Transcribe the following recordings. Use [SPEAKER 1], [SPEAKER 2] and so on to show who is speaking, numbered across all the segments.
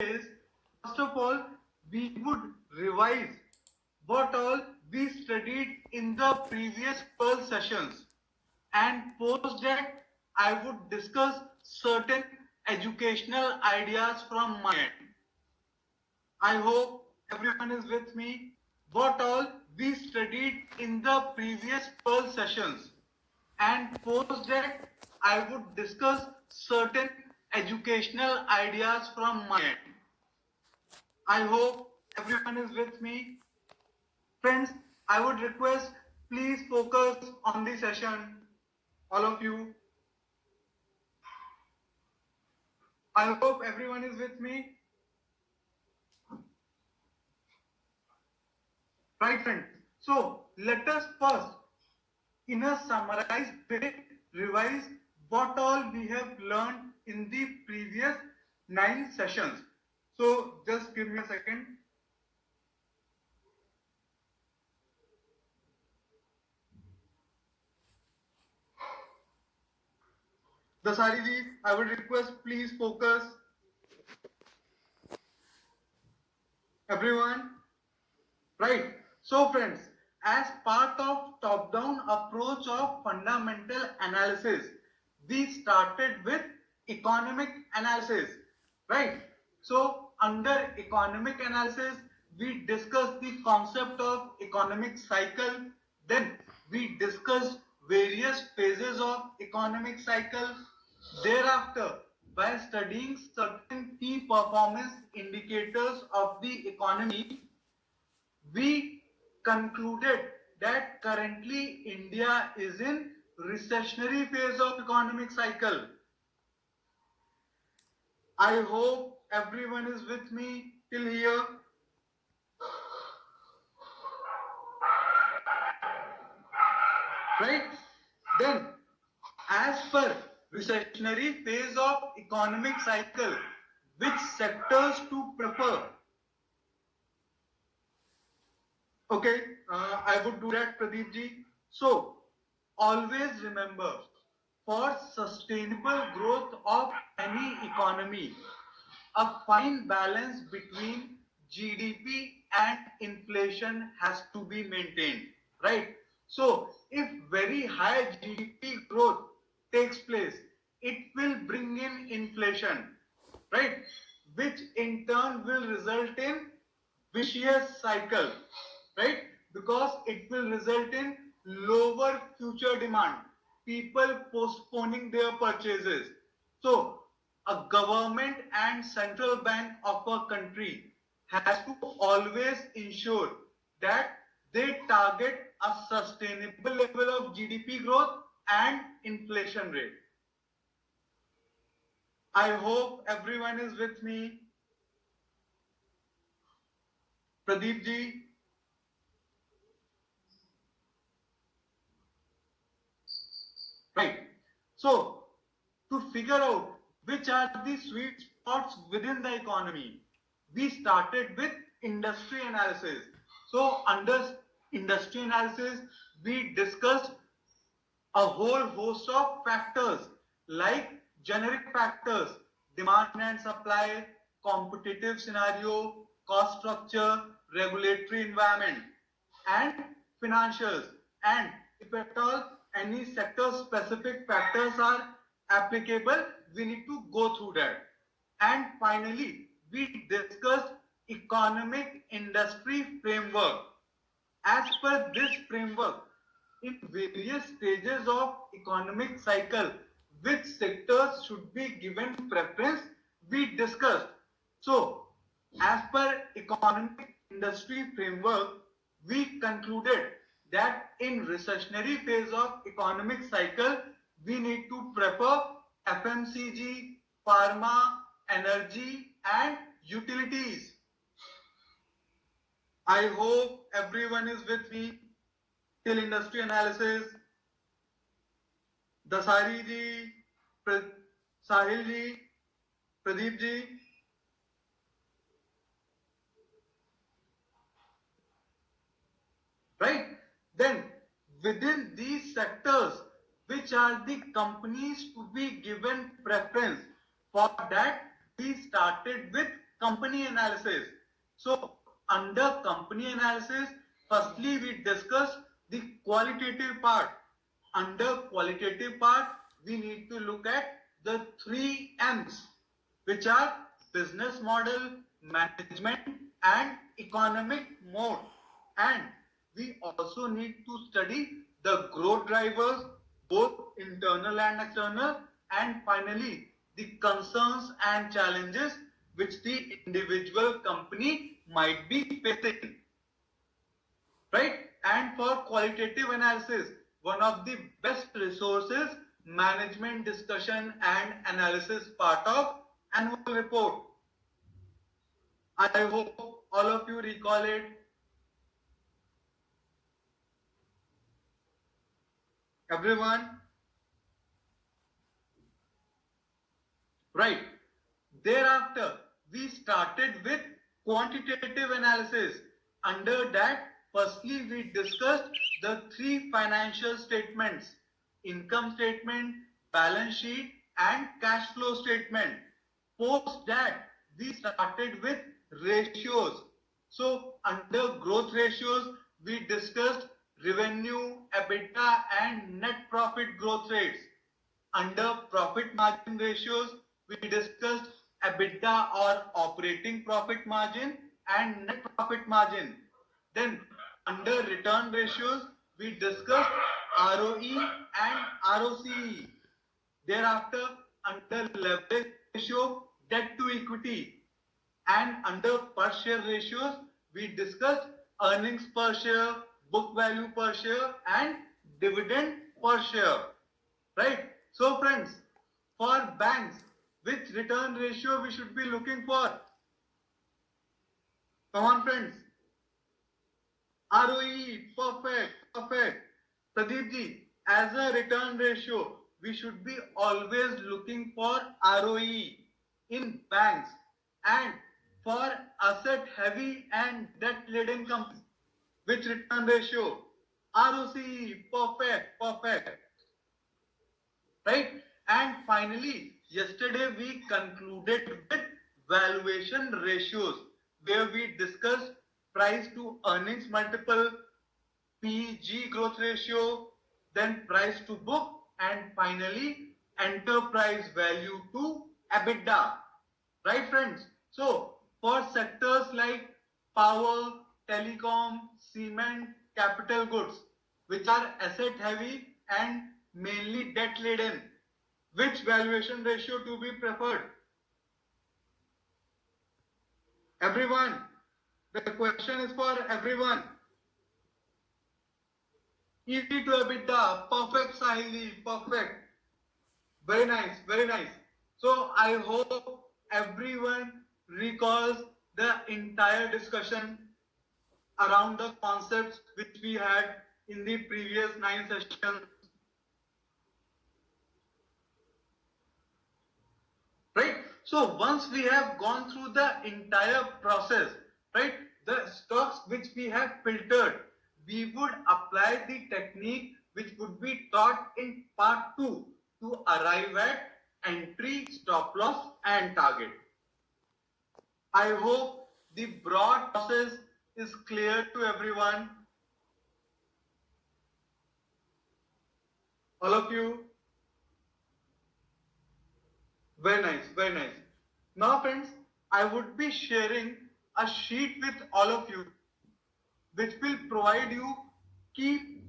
[SPEAKER 1] is, first of all, we would revise what all we studied in the previous 12 sessions, and post that I would discuss certain educational ideas from my end. I hope everyone is with me. What all we studied in the previous 12 sessions, and post that I would discuss certain educational ideas from my end. I hope everyone is with me. Friends, I would request please focus on the session. All of you. I hope everyone is with me. Right, friends? So let us first, in a summarized way, revise what all we have learned in the previous 9 sessions. So just give me a second. Dasari ji, I would request please focus. Everyone. Right. So friends, as part of top-down approach of fundamental analysis, we started with economic analysis. Right. So under economic analysis, we discussed the concept of economic cycle. Then we discussed various phases of economic cycle. Thereafter, by studying certain key performance indicators of the economy, we concluded that currently India is in recessionary phase of economic cycle. I hope everyone is with me till here. Right? Then, as per recessionary phase of economic cycle, which sectors to prefer? Okay, I would do that, Pradeep ji. So, always remember, for sustainable growth of any economy, a fine balance between GDP and inflation has to be maintained, right? So, if very high GDP growth takes place, it will bring in inflation, right? Which in turn will result in vicious cycle, right? Because it will result in lower future demand, people postponing their purchases. So a government and central bank of a country has to always ensure that they target a sustainable level of GDP growth and inflation rate. I hope everyone is with me. Pradeep ji. Right. So, to figure out which are the sweet spots within the economy, we started with industry analysis. So, under industry analysis, we discussed a whole host of factors like generic factors, demand and supply, competitive scenario, cost structure, regulatory environment, and financials. And if at all any sector specific factors are applicable, we need to go through that. And finally, we discussed economic industry framework. As per this framework, in various stages of economic cycle, which sectors should be given preference, we discussed. So, as per economic industry framework, we concluded that in recessionary phase of economic cycle, we need to prefer FMCG, pharma, energy, and utilities. I hope everyone is with me till industry analysis. Dasari ji, Sahil ji, Pradeep ji. Right? Then within these sectors, which are the companies to be given preference? For that, we started with company analysis. So under company analysis, firstly we discuss the qualitative part. Under qualitative part, we need to look at the three M's, which are business model, management, and economic mode. And we also need to study the growth drivers, both internal and external, and finally the concerns and challenges which the individual company might be facing. Right? And for qualitative analysis, one of the best resources, management discussion and analysis part of annual report. I hope all of you recall it. Everyone? Right. Thereafter, we started with quantitative analysis. Under that, firstly, we discussed the three financial statements: income statement, balance sheet, and cash flow statement. Post that, we started with ratios. So, under growth ratios, we discussed revenue, EBITDA, and net profit growth rates. Under profit margin ratios, we discussed EBITDA or operating profit margin and net profit margin. Then under return ratios, we discussed ROE and ROCE. Thereafter, under leverage ratio, debt to equity. And under per share ratios, we discussed earnings per share, book value per share, and dividend per share. Right? So friends, for banks, which return ratio we should be looking for? Come on friends. ROE, perfect, perfect. Pradeep ji, as a return ratio, we should be always looking for ROE in banks. And for asset heavy and debt laden companies, which return ratio? ROCE, perfect, perfect. Right? And finally, yesterday we concluded with valuation ratios, where we discussed price to earnings multiple, PG growth ratio, then price to book, and finally enterprise value to EBITDA. Right, friends? So, for sectors like power, telecom, cement, capital goods, which are asset heavy and mainly debt laden, which valuation ratio to be preferred? Everyone, the question is for everyone. EV to EBITDA, perfect Sahili, perfect. Very nice, very nice. So I hope everyone recalls the entire discussion around the concepts which we had in the previous 9 sessions. Right? So once we have gone through the entire process, right, the stocks which we have filtered, we would apply the technique which would be taught in part 2 to arrive at entry, stop loss and target. I hope the broad process is clear to everyone. All of you? Very nice, very nice. Now friends, I would be sharing a sheet with all of you which will provide you key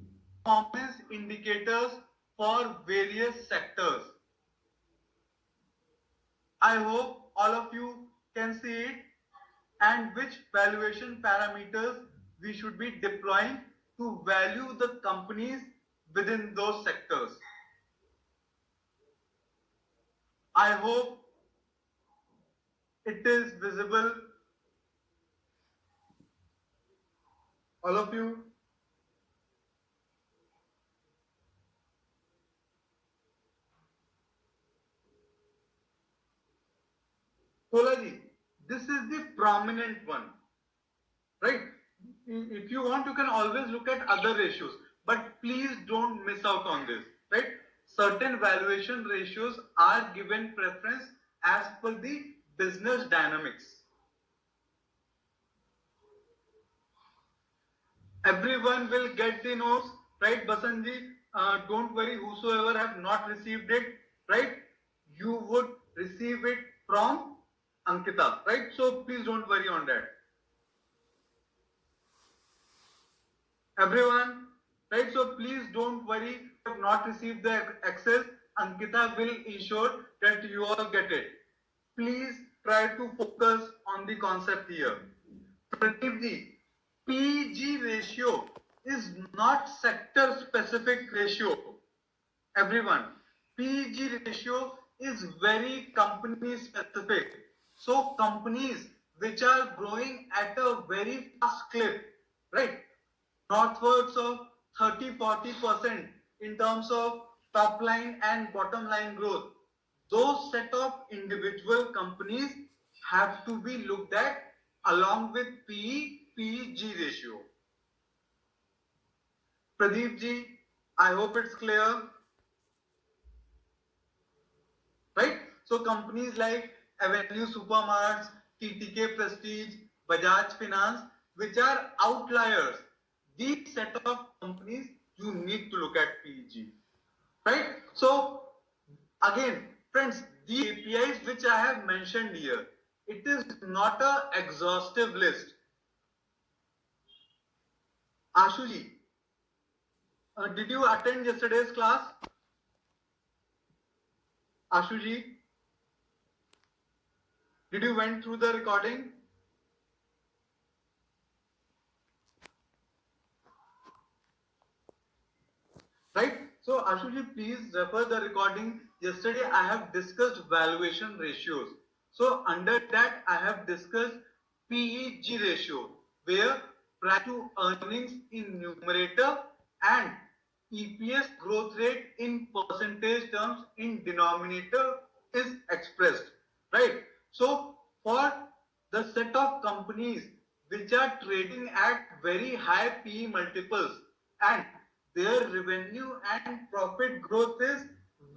[SPEAKER 1] performance indicators for various sectors. I hope all of you can see it, and which valuation parameters we should be deploying to value the companies within those sectors. I hope it is visible. All of you? Kolaji, this is the prominent one, right? If you want, you can always look at other ratios, but please don't miss out on this, right? Certain valuation ratios are given preference as per the business dynamics. Everyone will get the notes, right, Basanji? Don't worry, whosoever have not received it, right, you would receive it from Ankita, right? So please don't worry on that. Everyone, right? So please don't worry if you have not received the access. Ankita will ensure that you all get it. Please try to focus on the concept here. Pradeep ji, PG ratio is not sector specific ratio. Everyone, PG ratio is very company specific. So companies which are growing at a very fast clip, right? Northwards of 30-40% in terms of top line and bottom line growth. Those set of individual companies have to be looked at along with PE-PG ratio. Pradeep ji, I hope it's clear. Right? So companies like Avenue Supermarts, TTK Prestige, Bajaj Finance, which are outliers, these set of companies you need to look at PEG. Right? So again, friends, the APIs which I have mentioned here, it is not an exhaustive list. Ashuji, did you attend yesterday's class? Ashuji, did you went through the recording? Right? So Ashuji, please refer the recording. Yesterday I have discussed valuation ratios. So under that I have discussed PEG ratio, where price to earnings in numerator and EPS growth rate in percentage terms in denominator is expressed. Right? So for the set of companies which are trading at very high PE multiples and their revenue and profit growth is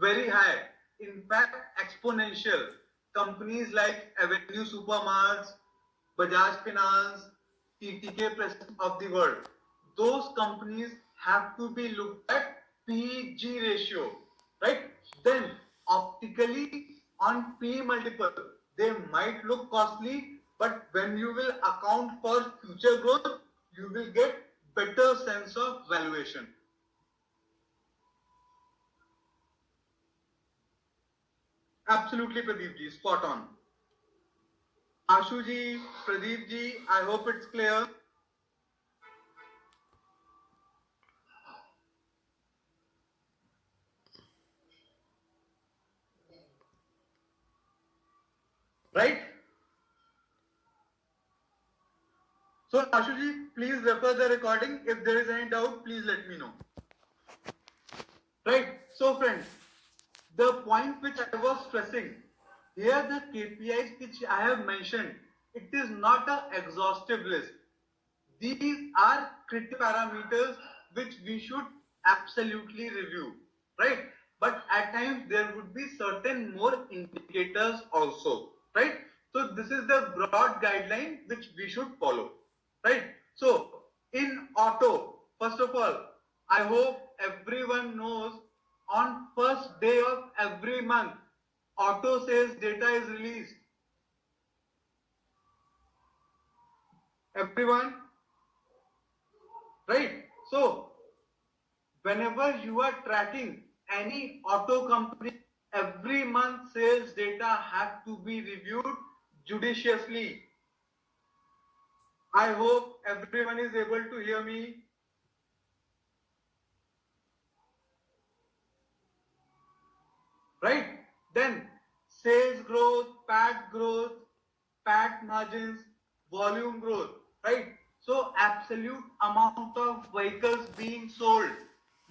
[SPEAKER 1] very high, in fact exponential. Companies like Avenue Supermarts, Bajaj Finance, TTK Press of the world, those companies have to be looked at PG ratio, right? Then optically on P multiple, they might look costly, but when you will account for future growth, you will get better sense of valuation. Absolutely, Pradeep ji, spot on. Ashu ji, Pradeep ji, I hope it's clear. Right? So, Ashu ji, please refer the recording. If there is any doubt, please let me know. Right? So, friends, the point which I was stressing, here the KPIs which I have mentioned, it is not an exhaustive list. These are critical parameters which we should absolutely review, right? But at times there would be certain more indicators also, right? So this is the broad guideline which we should follow, right? So in auto, first of all, I hope everyone knows on first day of every month, auto sales data is released. Everyone, right? So whenever you are tracking any auto company, every month sales data have to be reviewed judiciously. I hope everyone is able to hear me. Right? Then sales growth, PAT margins, volume growth, right? So absolute amount of vehicles being sold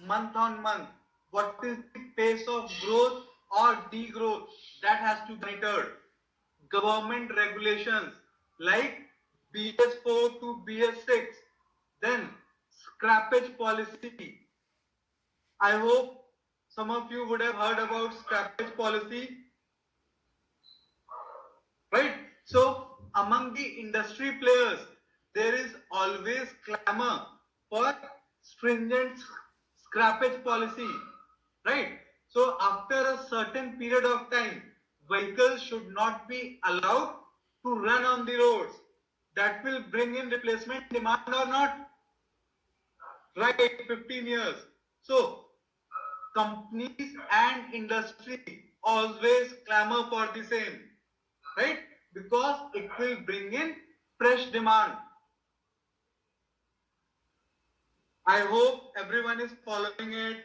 [SPEAKER 1] month on month. What is the pace of growth or degrowth that has to be monitored? Government regulations like BS4 to BS6, then scrappage policy. I hope some of you would have heard about scrappage policy, right? So among the industry players, there is always clamor for stringent scrappage policy, right? So after a certain period of time, vehicles should not be allowed to run on the roads. That will bring in replacement demand or not? Right, 15 years. So companies and industry always clamor for the same, right? Because it will bring in fresh demand. I hope everyone is following it,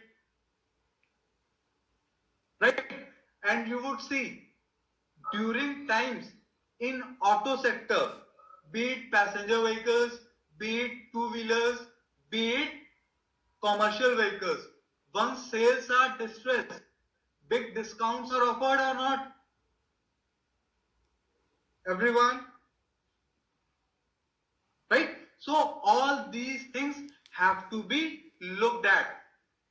[SPEAKER 1] right? And you would see during times in auto sector, be it passenger vehicles, be it two-wheelers, be it commercial vehicles, once sales are distressed, big discounts are offered or not? Everyone, right? So all these things have to be looked at,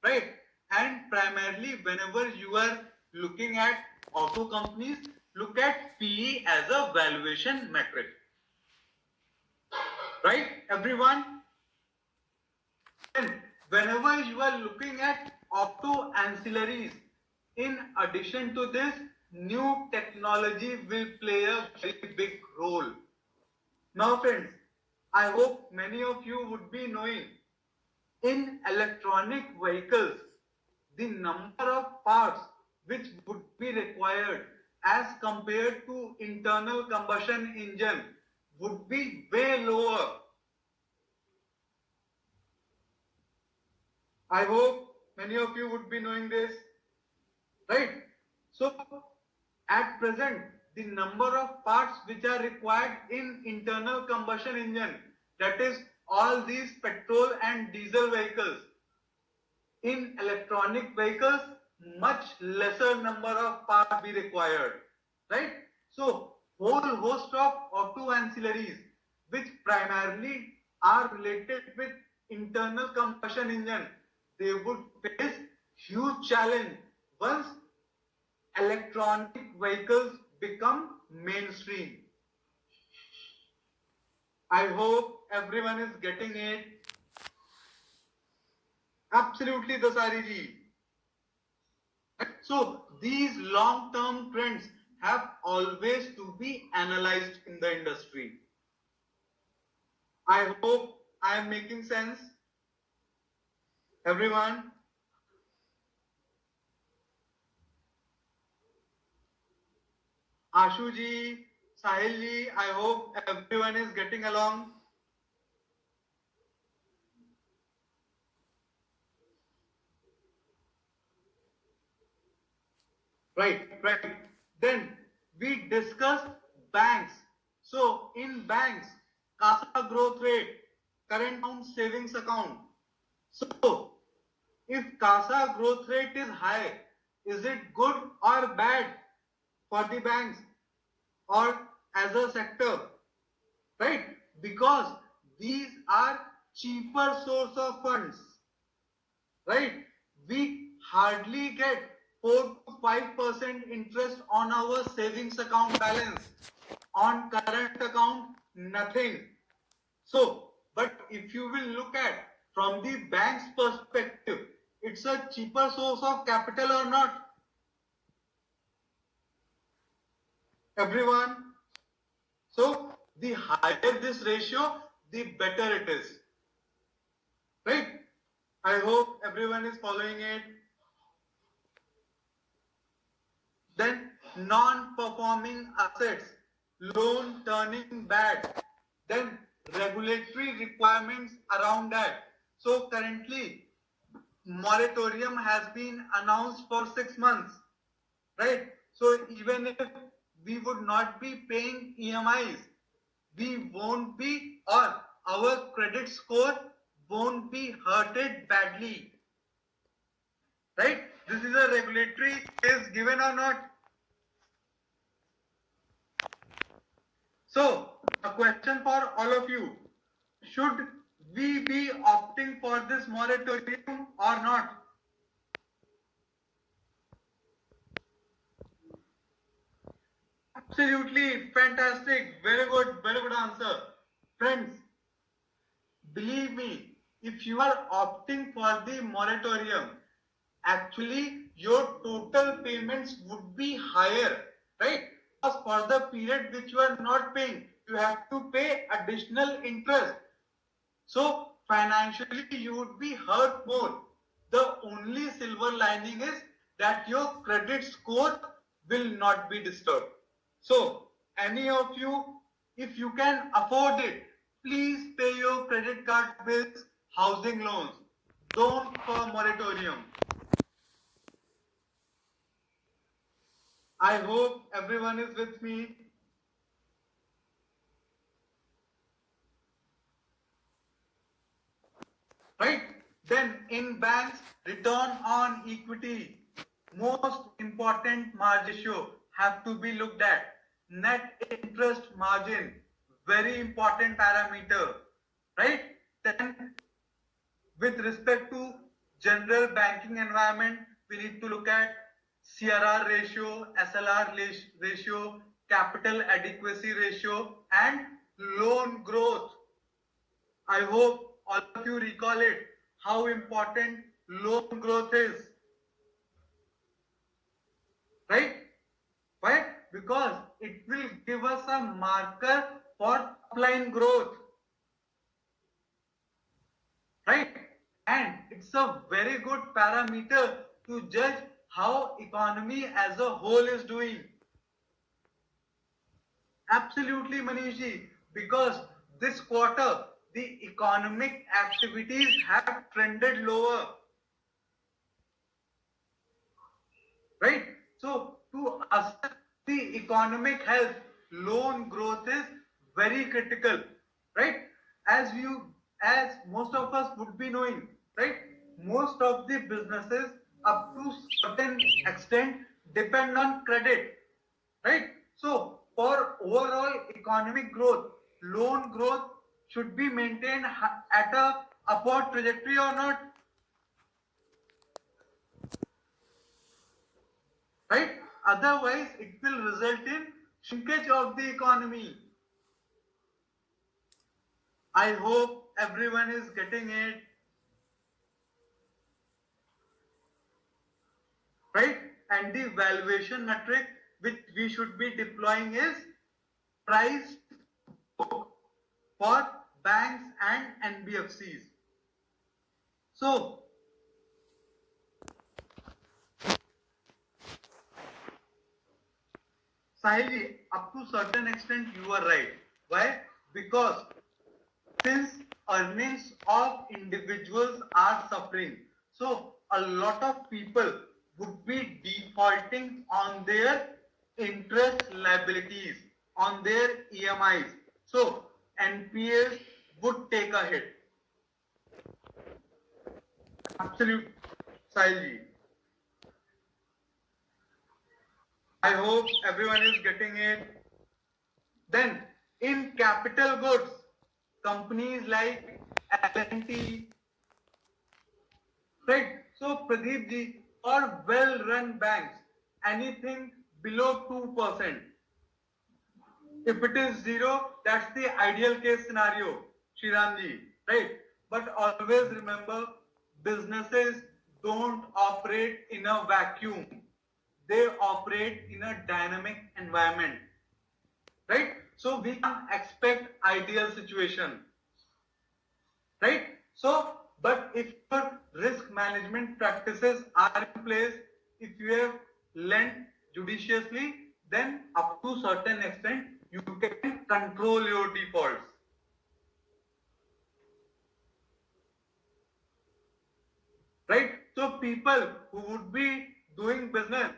[SPEAKER 1] right? And primarily whenever you are looking at auto companies, look at PE as a valuation metric, right? Everyone, and whenever you are looking at auto ancillaries, in addition to this, new technology will play a very big role. Now friends, I hope many of you would be knowing in electronic vehicles, the number of parts which would be required as compared to internal combustion engine would be way lower. I hope many of you would be knowing this, right? So at present, the number of parts which are required in internal combustion engine, that is all these petrol and diesel vehicles, in electronic vehicles, much lesser number of parts be required, right? So whole host of auto ancillaries which primarily are related with internal combustion engine, they would face huge challenge once electronic vehicles become mainstream. I hope everyone is getting it. Absolutely, Dasari ji. So these long-term trends have always to be analyzed in the industry. I hope I am making sense, everyone. Ashu ji, Sahil ji, I hope everyone is getting along. Right. Then we discussed banks. So in banks, CASA growth rate, current account, savings account. So if CASA growth rate is high, is it good or bad for the banks or as a sector? Right? Because these are cheaper source of funds. Right? We hardly get 4 to 5% interest on our savings account balance. On current account, nothing. So, but if you will look at from the bank's perspective, it's a cheaper source of capital or not? Everyone. So, the higher this ratio, the better it is. Right? I hope everyone is following it. Then non-performing assets, loan turning bad, then regulatory requirements around that. So currently moratorium has been announced for 6 months, right? So even if we would not be paying EMIs, we won't be, or our credit score won't be hurted badly, right? This is a regulatory case given or not? So, a question for all of you. Should we be opting for this moratorium or not? Absolutely fantastic. Very good answer. Friends, believe me, if you are opting for the moratorium, actually your total payments would be higher, right? Because for the period which you are not paying, you have to pay additional interest. So financially you would be hurt more. The only silver lining is that your credit score will not be disturbed. So any of you, if you can afford it, please pay your credit card bills, housing loans. Don't for moratorium. I hope everyone is with me. Right? Then in banks, return on equity, most important margin ratio have to be looked at. Net interest margin, very important parameter, right? Then with respect to general banking environment, we need to look at CRR ratio, SLR ratio, capital adequacy ratio, and loan growth. I hope all of you recall it, how important loan growth is, right? Why? Because it will give us a marker for top-line growth, right? And it's a very good parameter to judge how economy as a whole is doing. Absolutely, Manishji, because this quarter the economic activities have trended lower, right? So to assess the economic health, loan growth is very critical, right? As most of us would be knowing, right? Most of the businesses up to certain extent depend on credit, right? So for overall economic growth, loan growth should be maintained at a upward trajectory or not, right? Otherwise, it will result in shrinkage of the economy. I hope everyone is getting it, right? And the valuation metric which we should be deploying is price book for banks and NBFCs. So, Sahilji, up to certain extent you are right. Why? Because since earnings of individuals are suffering, so a lot of people would be defaulting on their interest liabilities, on their EMIs. So NPAs would take a hit. Absolute, Sahilji. I hope everyone is getting it. Then in capital goods, companies like L&T, right? So Pradeep ji, for well-run banks, anything below 2%. If it is zero, that's the ideal case scenario, Shriram ji, right? But always remember, businesses don't operate in a vacuum. They operate in a dynamic environment, right? So we can expect ideal situation, right? So, but if your risk management practices are in place, if you have lent judiciously, then up to certain extent you can control your defaults, right? So people who would be doing business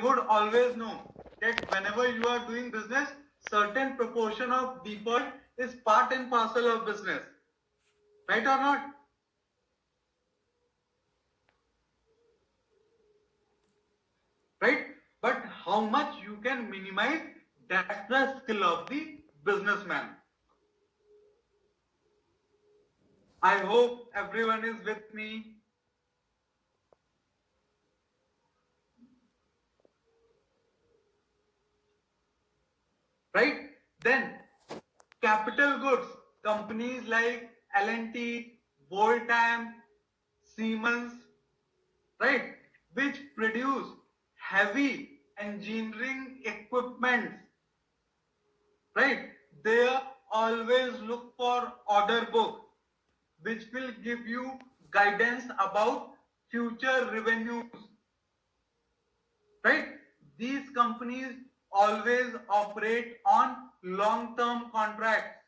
[SPEAKER 1] would always know that whenever you are doing business, certain proportion of default is part and parcel of business, right or not? Right? But how much you can minimize, that's the skill of the businessman. I hope everyone is with me. Right? Then capital goods, companies like L&T, Voltam, Siemens, right, which produce heavy engineering equipment, right? They always look for order book, which will give you guidance about future revenues, right? These companies always operate on long-term contracts,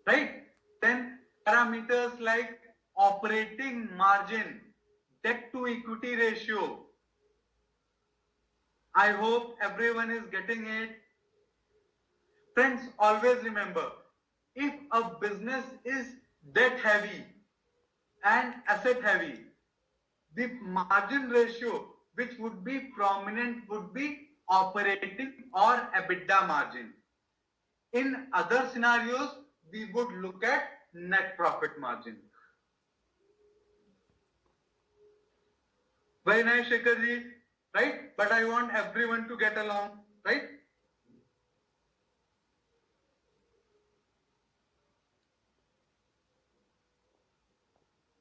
[SPEAKER 1] right? Then parameters like operating margin, debt to equity ratio. I hope everyone is getting it. Friends, always remember, if a business is debt heavy and asset heavy, the margin ratio which would be prominent would be operating or EBITDA margin. In other scenarios, we would look at net profit margin. Very nice, Shekharji, right? But I want everyone to get along, right?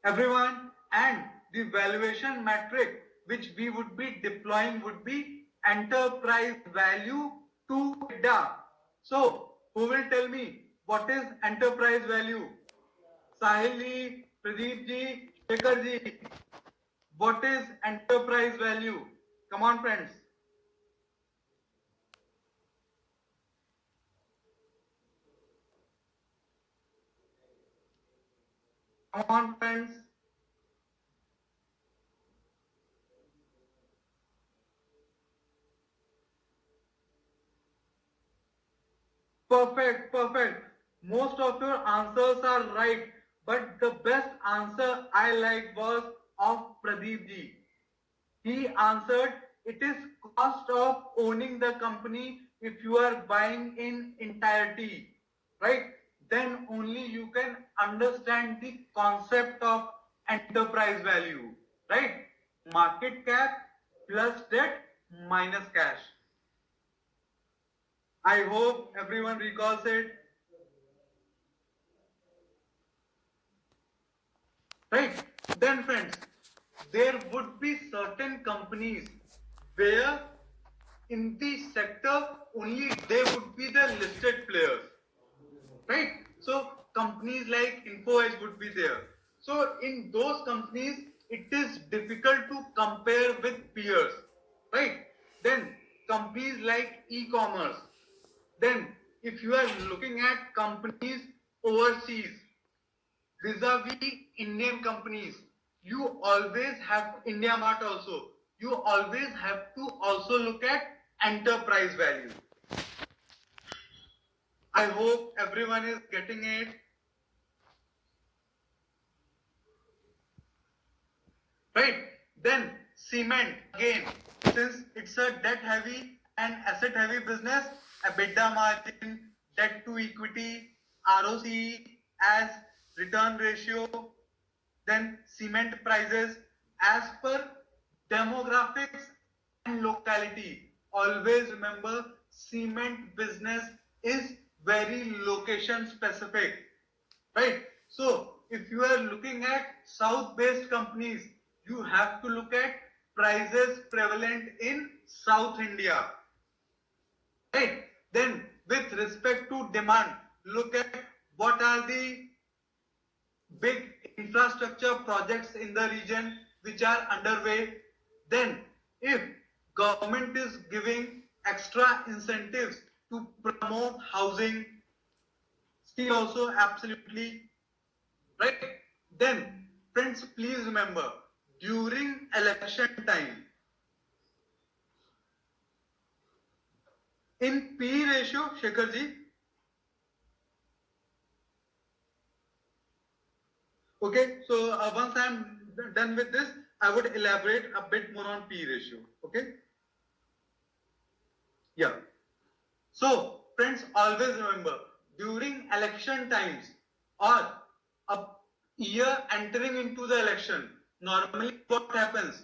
[SPEAKER 1] Everyone, and the valuation metric which we would be deploying would be enterprise value to EBITDA. So, who will tell me what is enterprise value? Sahil ji, Pradeep ji, Shekhar ji, what is enterprise value? Come on, friends. Come on, friends. Perfect, perfect. Most of your answers are right, but the best answer I like was of Pradeep ji. He answered, it is cost of owning the company if you are buying in entirety, right? Then only you can understand the concept of enterprise value, right? Market cap plus debt minus cash. I hope everyone recalls it. Right? Then friends, there would be certain companies where in the sector only they would be the listed players. Right? So companies like Info Edge would be there. So in those companies, it is difficult to compare with peers. Right? Then companies like e-commerce. Then if you are looking at companies overseas, vis-a-vis Indian companies, you always have India Mart also. You always have to also look at enterprise value. I hope everyone is getting it. Right? Then cement again, since it's a debt heavy and asset heavy business, EBITDA margin, debt to equity, ROCE as return ratio, then cement prices as per demographics and locality. Always remember, cement business is very location specific, right? So if you are looking at south based companies, you have to look at prices prevalent in South India, right? Then with respect to demand, look at what are the big infrastructure projects in the region which are underway. Then if government is giving extra incentives to promote housing, still also absolutely right. Then friends, please remember, during election time, in P ratio, Shekharji, okay, so once I am done with this, I would elaborate a bit more on P ratio. Okay, yeah. So, friends, always remember, during election times or a year entering into the election, normally what happens?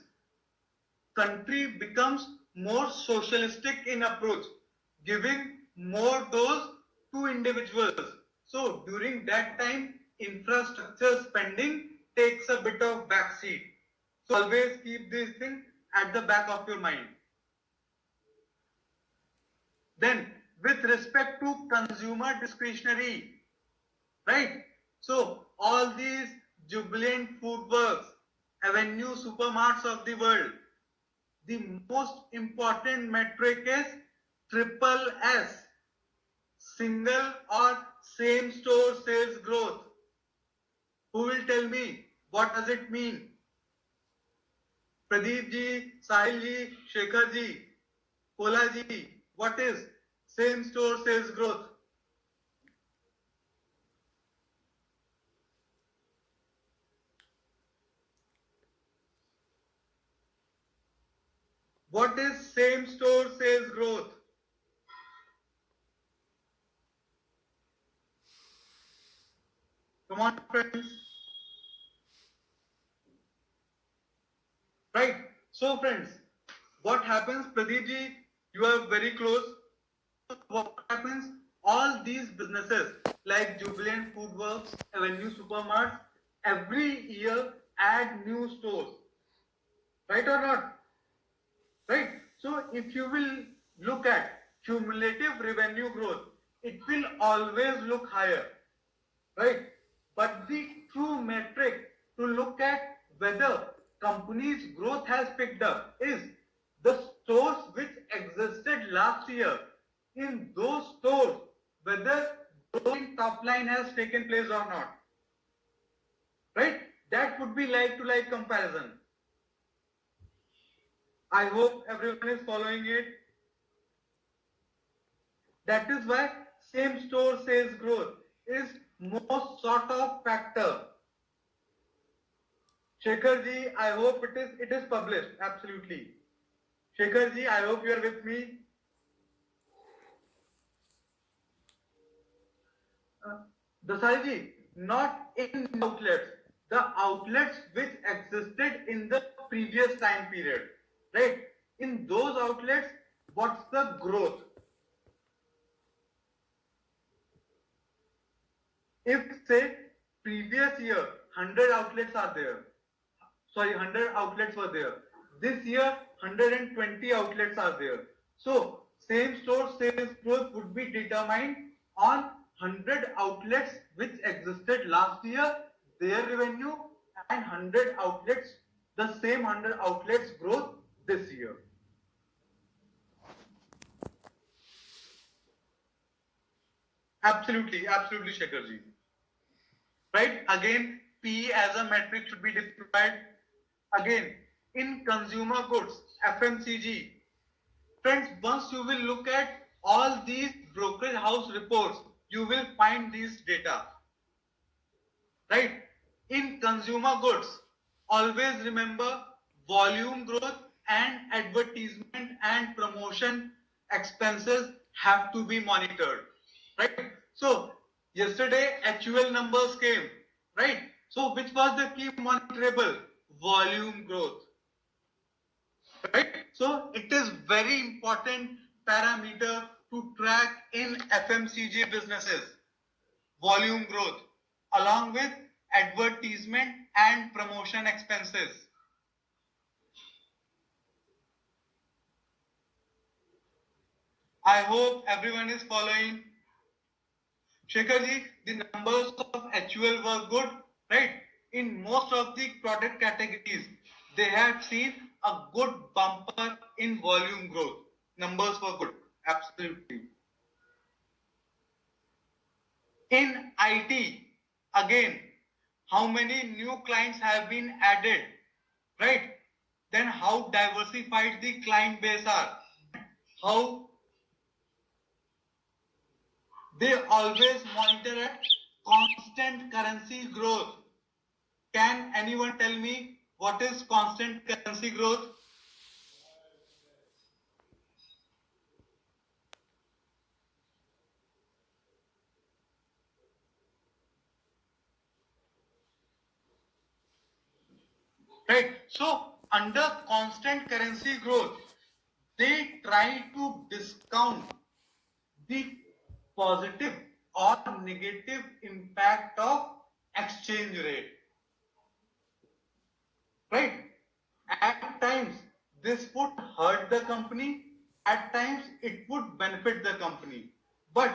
[SPEAKER 1] Country becomes more socialistic in approach, giving more dose to individuals. So, during that time, infrastructure spending takes a bit of backseat. So always keep this thing at the back of your mind. Then with respect to consumer discretionary, right? So all these Jubilant Foodworks, Avenue Supermarts of the world, the most important metric is triple S, single or same store sales growth. Who will tell me what does it mean? Pradeep ji, Sahil ji, Shekhar ji, Kola ji, what is same store sales growth? What is same store sales growth? Come on, friends. Right. So, friends, what happens, Pradeep ji? You are very close. What happens? All these businesses like Jubilant Foodworks, Avenue Supermarts, every year add new stores. Right or not? Right. So, if you will look at cumulative revenue growth, it will always look higher. Right? But the true metric to look at whether company's growth has picked up is the stores which existed last year. In those stores, whether growing top line has taken place or not. Right? That would be like to like comparison. I hope everyone is following it. That is why same store sales growth is most sort of factor. Shekhar ji, I hope it is published. Absolutely. Shekhar ji, I hope you are with me. Dasai ji, not in outlets. The outlets which existed in the previous time period. Right? In those outlets, what's the growth? If say previous year 100 outlets are there, sorry 100 outlets were there, this year 120 outlets are there, so same store sales growth would be determined on 100 outlets which existed last year, their revenue, and 100 outlets, the same 100 outlets growth this year. Absolutely, absolutely, Shekhar ji. Right? Again, P as a metric should be deployed. Again, in consumer goods, FMCG, friends, once you will look at all these brokerage house reports, you will find these data. Right? In consumer goods, always remember volume growth and advertisement and promotion expenses have to be monitored. Right? So, yesterday HUL numbers came. Right? So, which was the key monitorable? Volume growth. Right? So, it is very important parameter to track in FMCG businesses. Volume growth along with advertisement and promotion expenses. I hope everyone is following. Shekhar ji, the numbers of HUL were good, right? In most of the product categories, they had seen a good bumper in volume growth. Numbers were good, absolutely. In IT, again, how many new clients have been added, right? Then how diversified the client base are, how they always monitor at constant currency growth. Can anyone tell me what is constant currency growth? Right. So under constant currency growth, they try to discount the positive or negative impact of exchange rate. Right? At times, this would hurt the company. At times, it would benefit the company. But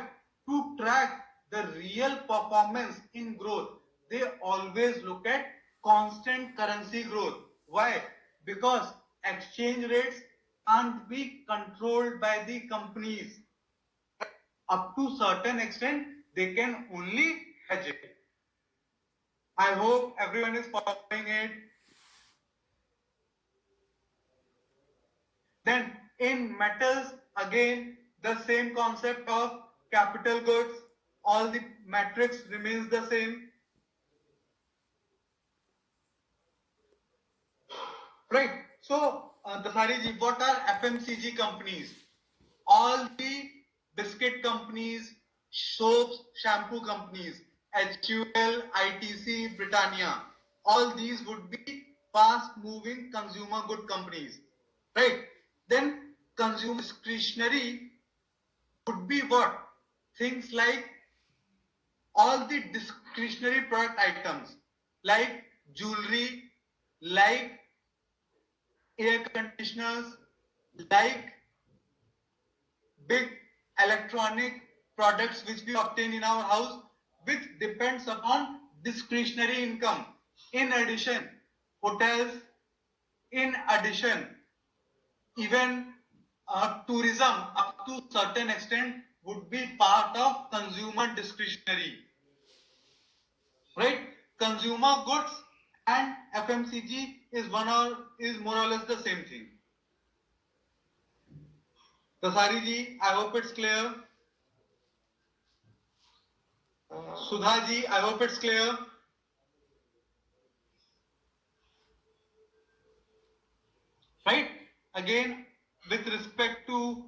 [SPEAKER 1] to track the real performance in growth, they always look at constant currency growth. Why? Because exchange rates can't be controlled by the companies. Up to certain extent, they can only hedge it. I hope everyone is following it. Then in metals, again, the same concept of capital goods, all the matrix remains the same. Right. So, Dasari ji, what are FMCG companies? All the biscuit companies, soaps, shampoo companies, HUL, ITC, Britannia, all these would be fast moving consumer good companies. Right. Then consumer discretionary would be what? Things like all the discretionary product items like jewelry, like air conditioners, like big electronic products which we obtain in our house, which depends upon discretionary income. In addition, hotels, in addition, even tourism up to certain extent would be part of consumer discretionary. Right? Consumer goods and FMCG is more or less the same thing. Dasari ji, I hope it's clear. Sudha ji, I hope it's clear. Right? Again, with respect to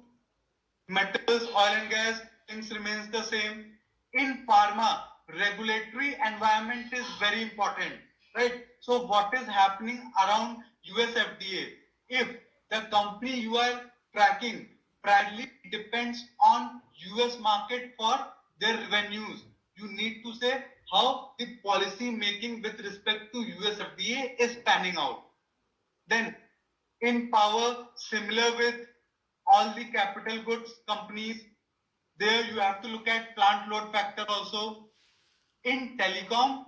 [SPEAKER 1] metals, oil and gas, things remains the same. In pharma, regulatory environment is very important. Right? So what is happening around US FDA? If the company you are tracking primarily depends on US market for their revenues, you need to say how the policy making with respect to US FDA is panning out. Then in power, similar with all the capital goods companies, there you have to look at plant load factor also. In telecom,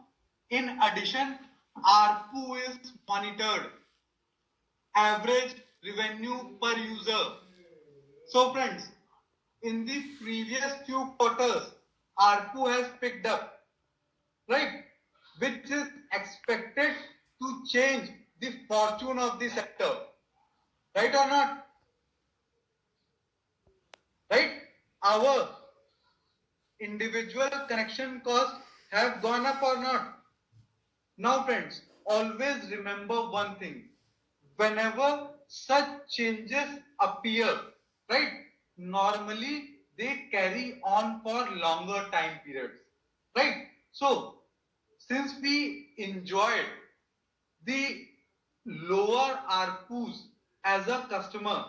[SPEAKER 1] in addition, ARPU is monitored, average revenue per user. So friends, in the previous few quarters, ARPU has picked up, right? Which is expected to change the fortune of the sector. Right or not? Right? Our individual connection costs have gone up or not? Now friends, always remember one thing. Whenever such changes appear, right? Normally they carry on for longer time periods. Right? So, since we enjoyed the lower ARPUs as a customer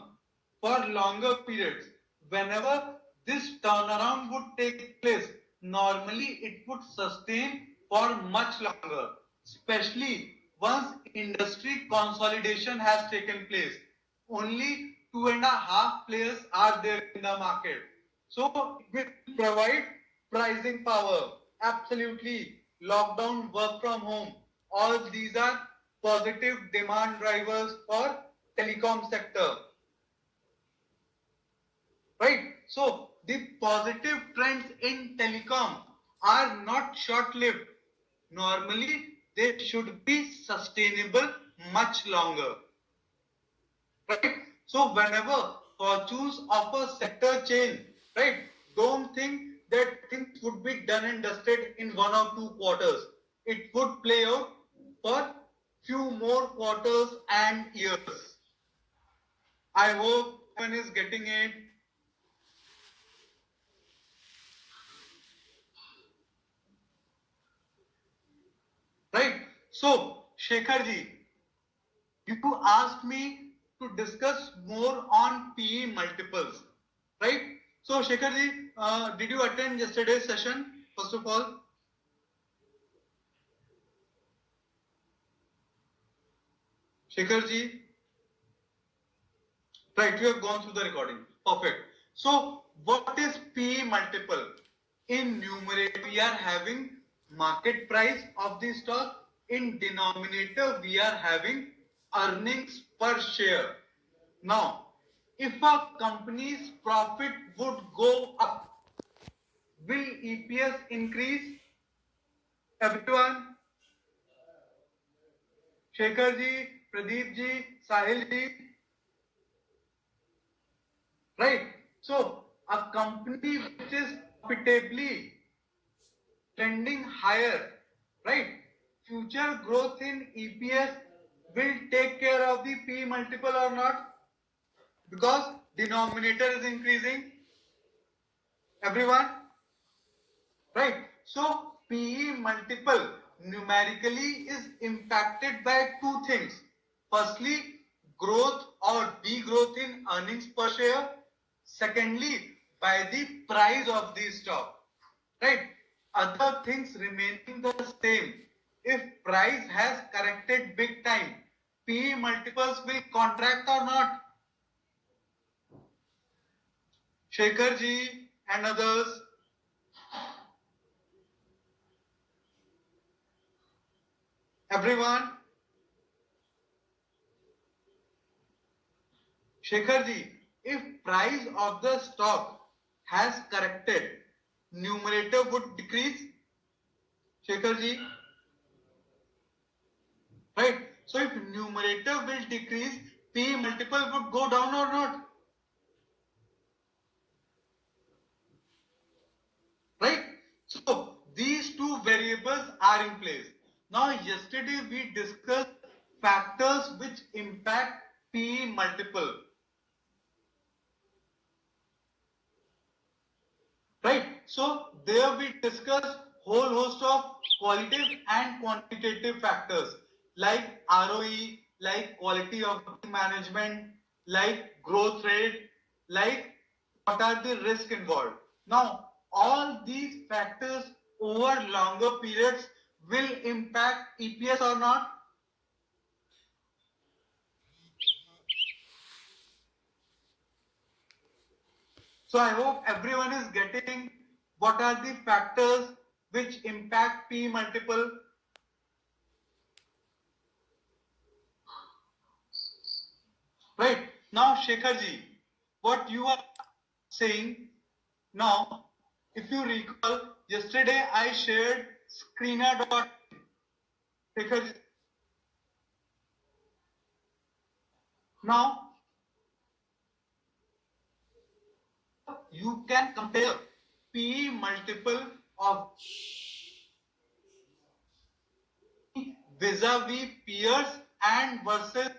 [SPEAKER 1] for longer periods, whenever this turnaround would take place, normally it would sustain for much longer, especially once industry consolidation has taken place. Only 2.5 players are there in the market. So it will provide pricing power. Absolutely. Lockdown, work from home. All these are positive demand drivers for telecom sector. Right? So the positive trends in telecom are not short-lived. Normally, they should be sustainable much longer. Right? So whenever fortunes of a sector change, right? Don't think that things would be done and dusted in 1 or 2 quarters. It would play out for few more quarters and years. I hope everyone is getting it. Right? So, Shekharji, you asked me to discuss more on PE multiples, right? So, Shekharji, did you attend yesterday's session, first of all? Shekhar ji, right, you have gone through the recording. Perfect. So, what is PE multiple? In numerator, we are having market price of the stock. In denominator, we are having earnings per share. Now, if a company's profit would go up, will EPS increase? Everyone, Shekhar ji, Pradeep ji, Sahil ji, right? So, a company which is profitably trending higher, right? Future growth in EPS will take care of the P multiple or not? Because denominator is increasing. Everyone, right? So PE multiple numerically is impacted by two things. Firstly, growth or degrowth in earnings per share. Secondly, by the price of the stock. Right? Other things remaining the same. If price has corrected big time, PE multiples will contract or not? Shekhar ji and others. Everyone. Shekhar ji, if price of the stock has corrected, numerator would decrease. Shekhar ji, right? So if numerator will decrease, P multiple would go down or not? Right? So these two variables are in place. Now yesterday we discussed factors which impact P multiple. Right? So there we discussed whole host of qualitative and quantitative factors like ROE, like quality of management, like growth rate, like what are the risks involved. Now, all these factors over longer periods will impact EPS or not? So I hope everyone is getting what are the factors which impact P multiple. Right. Now, Shekhar ji, what you are saying now, if you recall, yesterday I shared screener dot Shekhar ji. Now, you can compare P multiple of vis-a-vis peers and versus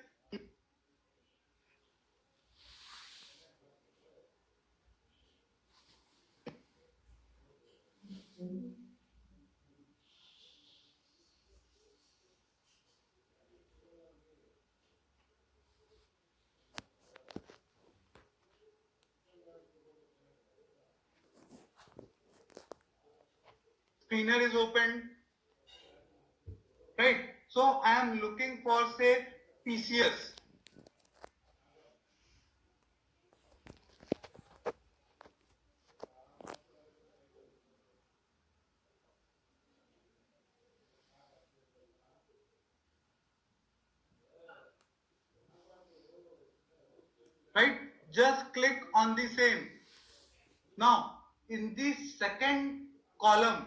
[SPEAKER 1] screener is open, right? So I am looking for say TCS. Right? Just click on the same. Now, in the second column,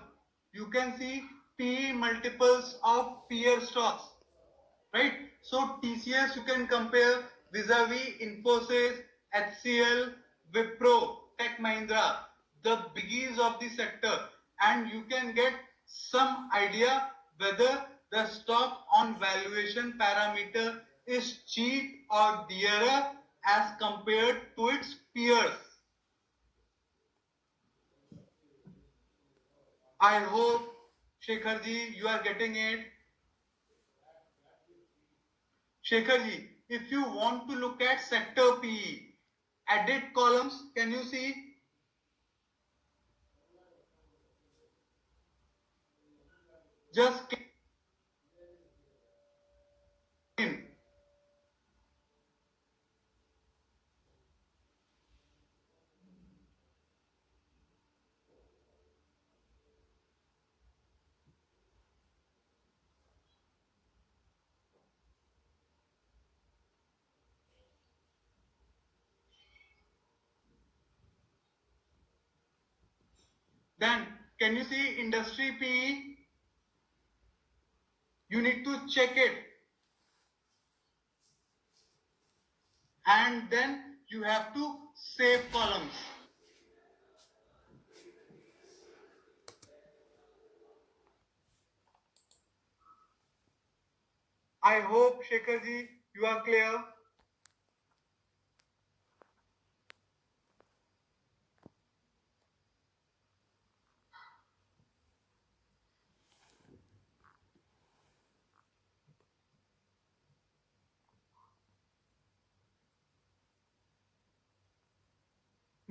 [SPEAKER 1] you can see PE multiples of peer stocks, right? So TCS you can compare vis-a-vis Infosys, HCL, Wipro, Tech Mahindra, the biggies of the sector, and you can get some idea whether the stock on valuation parameter is cheap or dearer as compared to its peers. I hope, Shekhar ji, you are getting it. Shekhar ji, if you want to look at sector PE, edit columns, can you see? Just click in. Then can you see industry PE? You need to check it. And then you have to save columns. I hope, Shekharji, you are clear.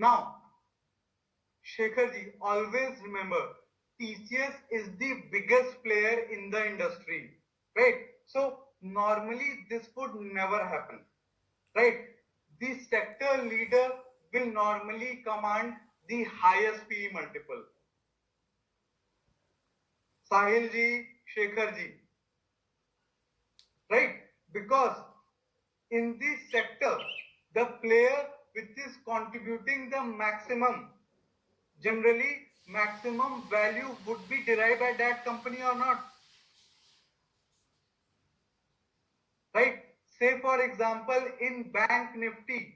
[SPEAKER 1] Now, Shekharji, always remember, TCS is the biggest player in the industry, right? So normally this would never happen, right? The sector leader will normally command the highest PE multiple. Sahil ji, Shekhar ji, right? Because in this sector, the player which is contributing the maximum, generally maximum value would be derived by that company or not, right? Say for example in Bank Nifty,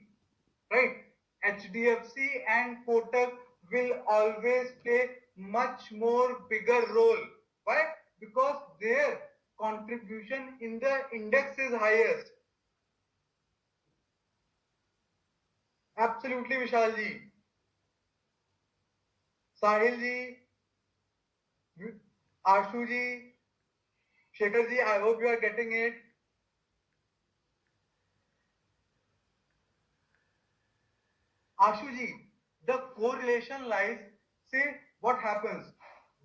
[SPEAKER 1] right? HDFC and Kotak will always play much more bigger role. Why? Because their contribution in the index is highest. Absolutely, Vishal ji. Sahil ji, Ashu ji, Shekhar ji, I hope you are getting it. Ashu ji, the correlation lies, say what happens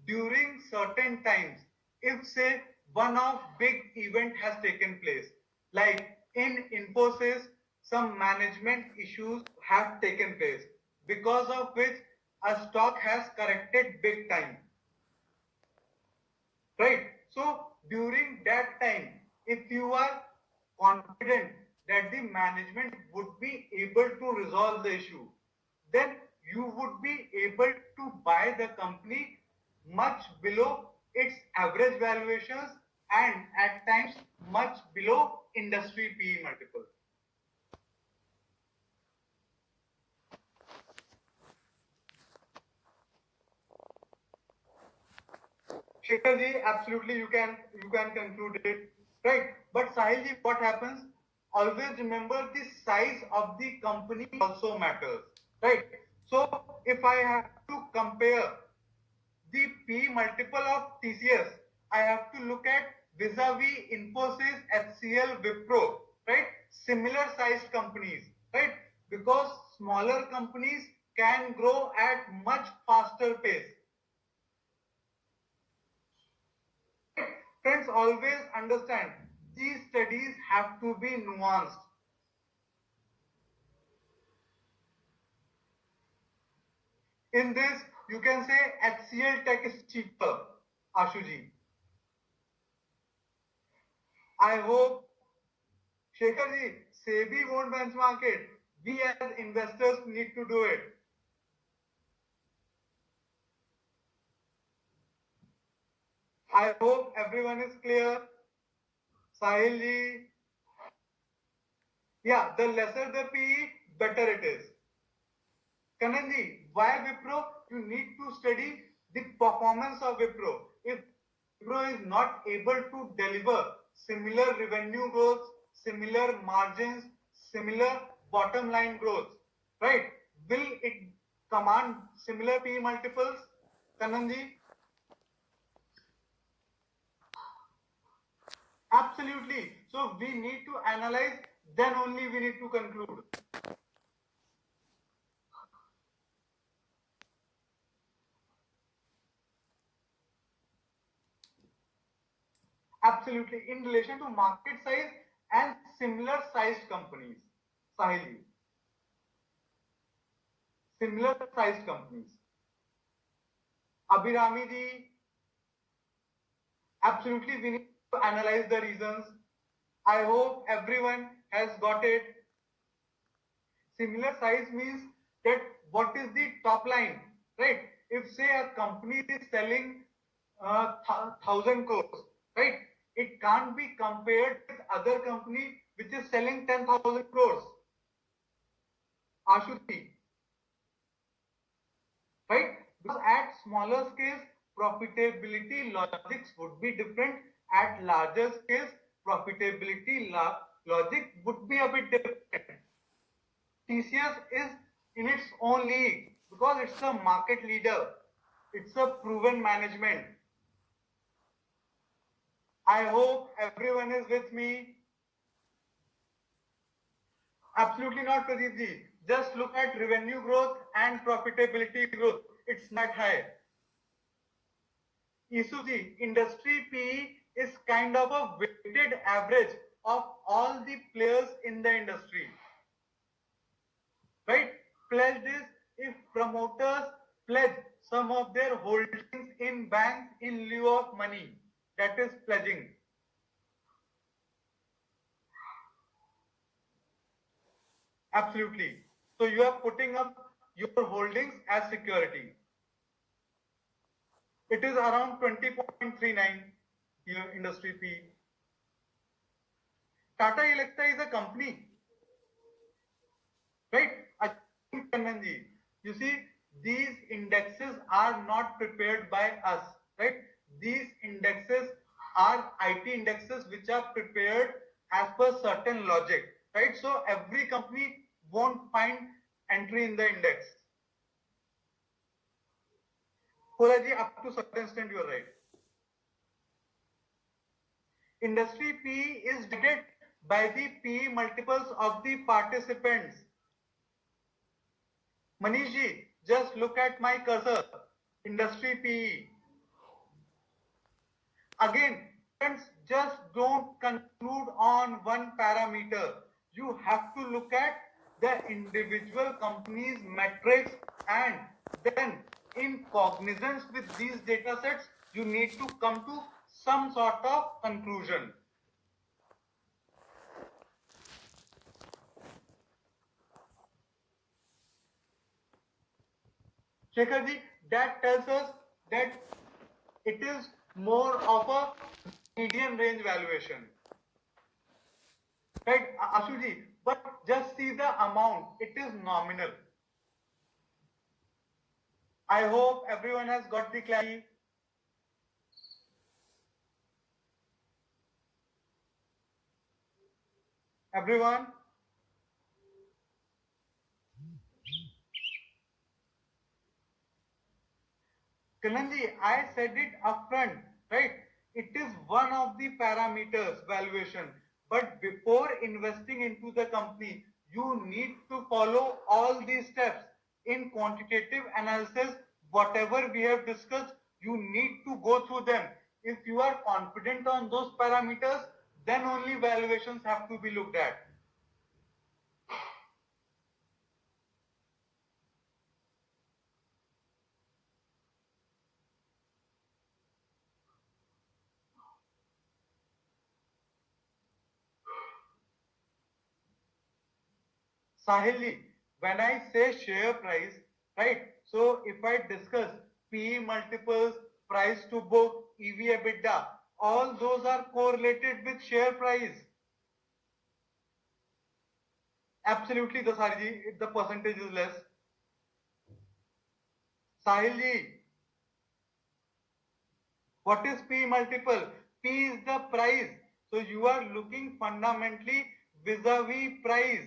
[SPEAKER 1] during certain times. If say one of big event has taken place, like in Infosys, some management issues have taken place, because of which a stock has corrected big time. Right? So during that time, if you are confident that the management would be able to resolve the issue, then you would be able to buy the company much below its average valuations and at times much below industry PE multiple. Shekhar ji, absolutely you can conclude it, right? But Sahil ji, what happens? Always remember the size of the company also matters, right? So if I have to compare the P multiple of TCS, I have to look at vis-a-vis Infosys, HCL, Wipro, right? Similar sized companies, right? Because smaller companies can grow at much faster pace. Friends, always understand these studies have to be nuanced. In this, you can say HCL Tech is cheaper, Ashuji. I hope, Shekharji, SEBI won't benchmark it. We as investors need to do it. I hope everyone is clear. Sahil ji, yeah, the lesser the PE, better it is. Kananji, why Wipro? You need to study the performance of Wipro. If Wipro is not able to deliver similar revenue growth, similar margins, similar bottom line growth, right? Will it command similar P multiples, Kananji? Absolutely. So we need to analyze, then only we need to conclude. Absolutely. In relation to market size and similar sized companies. Sahili. Similar sized companies. Abhirami ji, absolutely we need to analyze the reasons. I hope everyone has got it. Similar size means that what is the top line, right? If say a company is selling 1,000 crores, right? It can't be compared with other company which is selling 10,000 crores. Ashuti, right? Because at smaller scales, profitability logics would be different. At larger scales, profitability logic would be a bit different. TCS is in its own league because it's a market leader. It's a proven management. I hope everyone is with me. Absolutely not, Pradeep ji. Just look at revenue growth and profitability growth. It's not high. Isuji, industry PE is kind of a weighted average of all the players in the industry. Right? Pledged is if promoters pledge some of their holdings in banks in lieu of money. That is pledging. Absolutely. So you are putting up your holdings as security. It is around 20.39 year industry P. Tata Electra is a company, right? Kananji, you see, these indexes are not prepared by us, right? These indexes are IT indexes which are prepared as per certain logic, right? So every company won't find entry in the index. Kolaji, up to certain extent, you are right. Industry P is divided by the P multiples of the participants. Manish ji, just look at my cursor. Industry PE. Again, friends, just don't conclude on one parameter. You have to look at the individual company's metrics, and then in cognizance with these data sets, you need to come to some sort of conclusion. Shekharji, that tells us that it is more of a median range valuation. Right, Ashuji, but just see the amount, it is nominal. I hope everyone has got the clarity. Everyone? Kananji, I said it upfront, right? It is one of the parameters valuation. But before investing into the company, you need to follow all these steps. In quantitative analysis, whatever we have discussed, you need to go through them. If you are confident on those parameters, then only valuations have to be looked at. Sahili, when I say share price, right? So if I discuss PE multiples, price to book, EV EBITDA, all those are correlated with share price. Absolutely, Dasarji, the percentage is less. Sahilji, what is P multiple? P is the price. So you are looking fundamentally vis-a-vis price.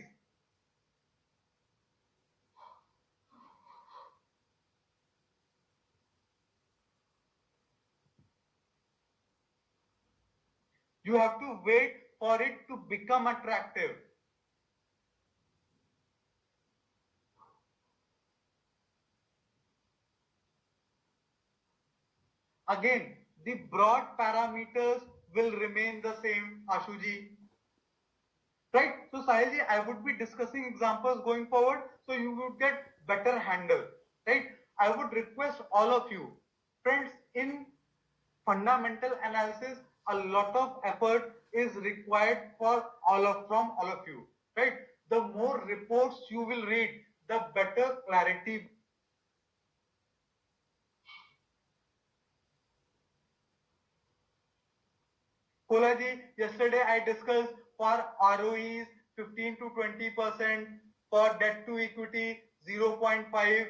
[SPEAKER 1] You have to wait for it to become attractive. Again, the broad parameters will remain the same, Ashuji. Right? So, Sahilji, I would be discussing examples going forward so you would get better handle. Right? I would request all of you, friends, in fundamental analysis, a lot of effort is required for from all of you. Right? The more reports you will read, the better clarity. Kolaji, yesterday I discussed for ROEs 15 to 20%, for debt to equity 0.5.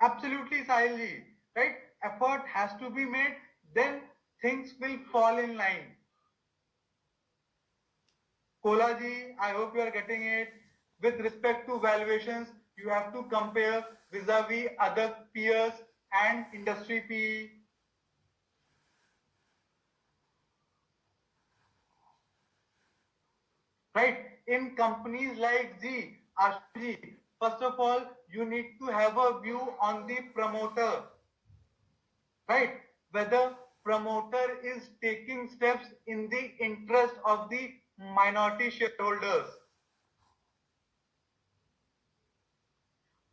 [SPEAKER 1] Absolutely, Sahilji, right? Effort has to be made, then things will fall in line. Kolaji, I hope you are getting it. With respect to valuations, you have to compare vis-a-vis other peers and industry PE. Right? In companies like Z, Ashji, first of all, you need to have a view on the promoter. Right? Whether promoter is taking steps in the interest of the minority shareholders.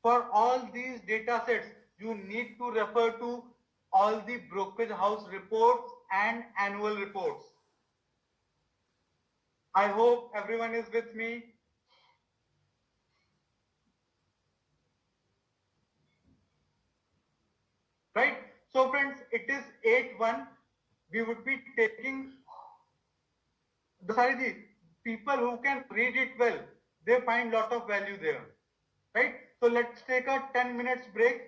[SPEAKER 1] For all these data sets, you need to refer to all the brokerage house reports and annual reports. I hope everyone is with me. Right? So friends, it is 8-1. We would be taking Dasari, people who can read it well, they find lot of value there. Right? So let's take a 10 minutes break.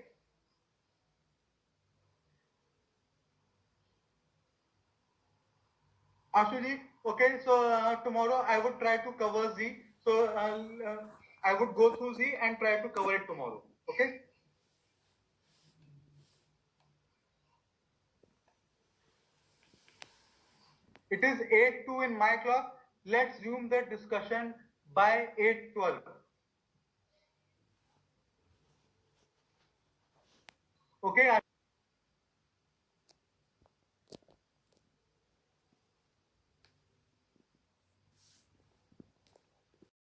[SPEAKER 1] Ashuji, okay, so tomorrow I would try to cover Z. So I would go through Z and try to cover it tomorrow. Okay? It is 8:02 in my clock. Let's resume the discussion by 8:12. Okay?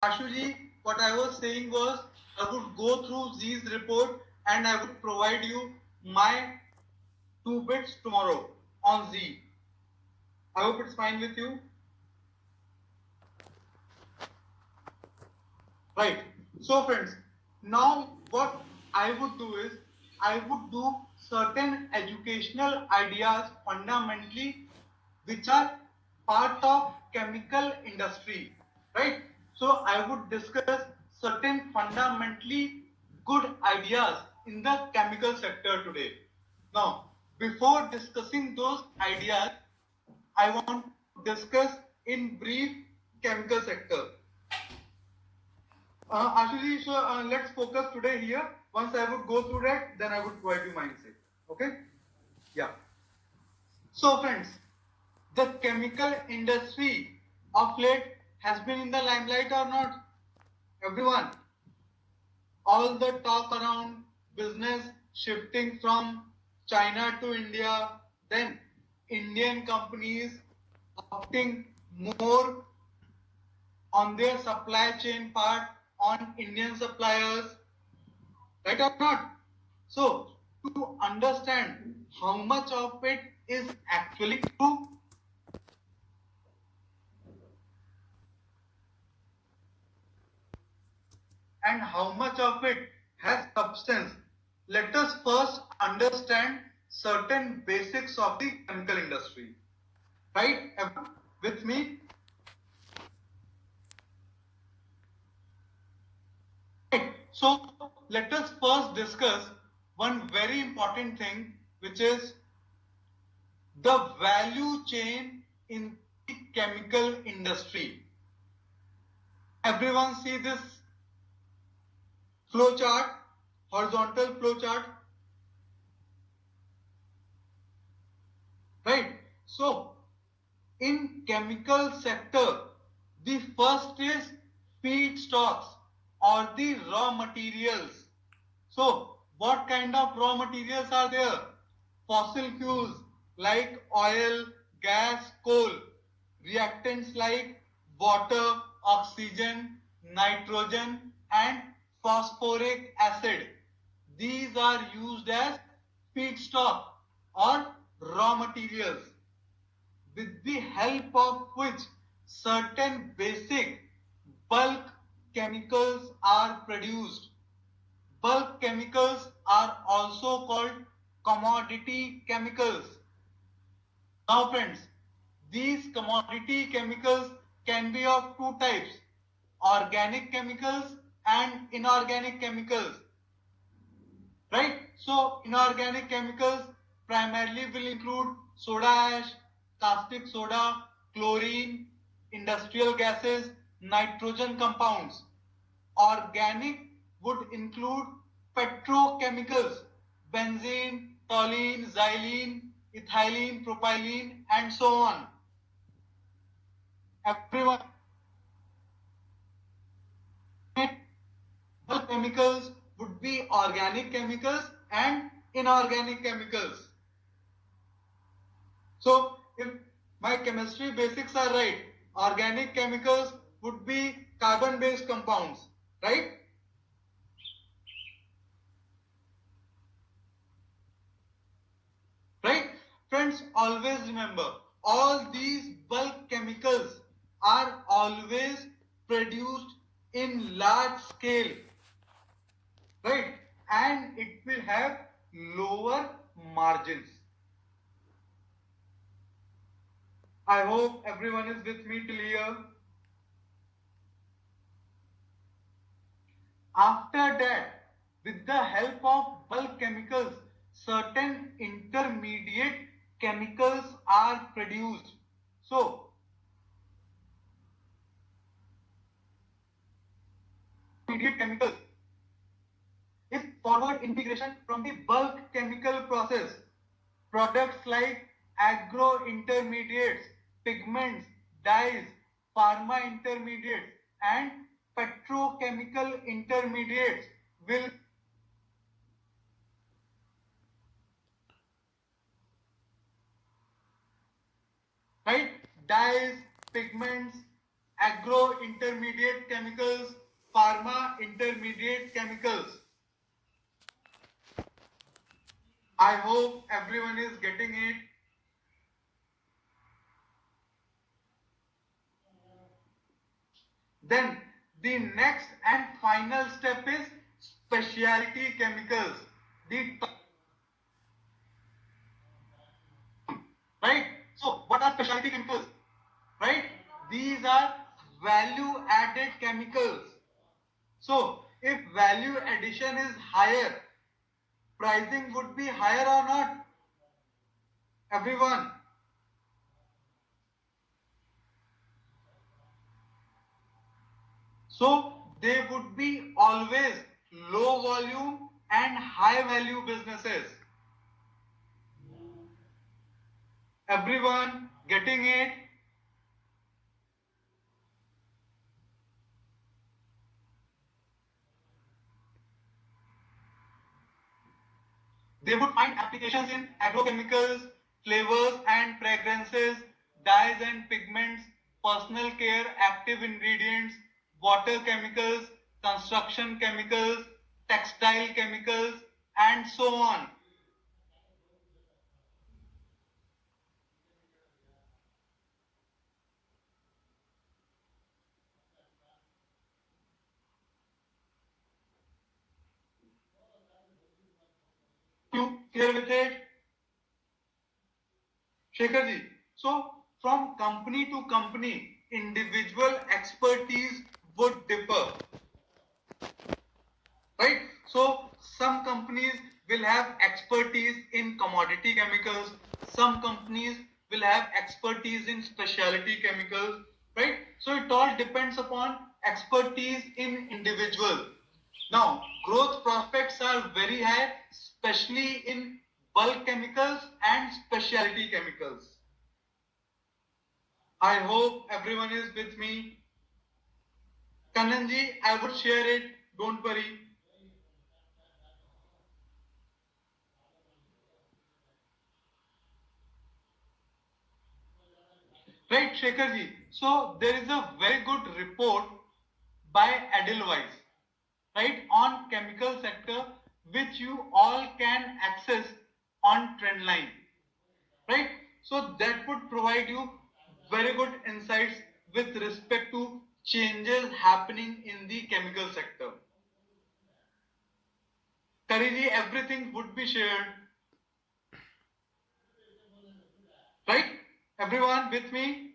[SPEAKER 1] Ashuji, what I was saying was I would go through Z's report and I would provide you my 2 bits tomorrow on Z. I hope it's fine with you. Right. So friends, now what I would do is I would do certain educational ideas fundamentally which are part of chemical industry. Right. So I would discuss certain fundamentally good ideas in the chemical sector today. Now, before discussing those ideas, I want to discuss in brief chemical sector. Ashuji, so let's focus today here. Once I would go through that, then I would provide you mindset. Okay? Yeah. So friends, the chemical industry of late has been in the limelight or not? Everyone. All the talk around business shifting from China to India, then Indian companies opting more on their supply chain part on Indian suppliers, right or not? So, to understand how much of it is actually true and how much of it has substance, let us first understand certain basics of the chemical industry. Right? Everyone with me? Right. So, let us first discuss one very important thing, which is the value chain in the chemical industry. Everyone see this flow chart, horizontal flow chart, right? So in chemical sector, the first is feedstocks or the raw materials. So what kind of raw materials are there? Fossil fuels like oil, gas, coal, reactants like water, oxygen, nitrogen and phosphoric acid. These are used as feedstock or raw materials with the help of which certain basic bulk chemicals are produced. Bulk chemicals are also called commodity chemicals. Now friends, these commodity chemicals can be of two types, organic chemicals and inorganic chemicals. Right? So inorganic chemicals primarily will include soda ash, caustic soda, chlorine, industrial gases, nitrogen compounds. Organic would include petrochemicals, benzene, toluene, xylene, ethylene, propylene, and so on. Everyone, the chemicals would be organic chemicals and inorganic chemicals. So if my chemistry basics are right, organic chemicals would be carbon-based compounds, right? Right? Friends, always remember, all these bulk chemicals are always produced in large scale, right? And it will have lower margins. I hope everyone is with me till here. After that, with the help of bulk chemicals, certain intermediate chemicals are produced. So, intermediate chemicals is forward integration from the bulk chemical process. Products like agro intermediates, pigments, dyes, pharma intermediates, and petrochemical intermediates will, right? Dyes, pigments, agro intermediate chemicals, pharma intermediate chemicals. I hope everyone is getting it. Then the next and final step is specialty chemicals. The right? So what are specialty chemicals? Right? These are value added chemicals. So if value addition is higher, pricing would be higher or not? Everyone. So they would be always low volume and high value businesses. Everyone getting it? They would find applications in agrochemicals, flavors and fragrances, dyes and pigments, personal care, active ingredients, water chemicals, construction chemicals, textile chemicals, and so on. You clear with it? Shekharji, so from company to company, individual expertise would differ, right? So some companies will have expertise in commodity chemicals, some companies will have expertise in specialty chemicals, right? So it all depends upon expertise in individual. Now, growth prospects are very high, especially in bulk chemicals and specialty chemicals. I hope everyone is with me. Kananji, I would share it. Don't worry. Right, Shekharji. So there is a very good report by Edelweiss, right, on chemical sector, which you all can access on Trendline, right? So that would provide you very good insights with respect to changes happening in the chemical sector. Kariji, everything would be shared. Right? Everyone with me?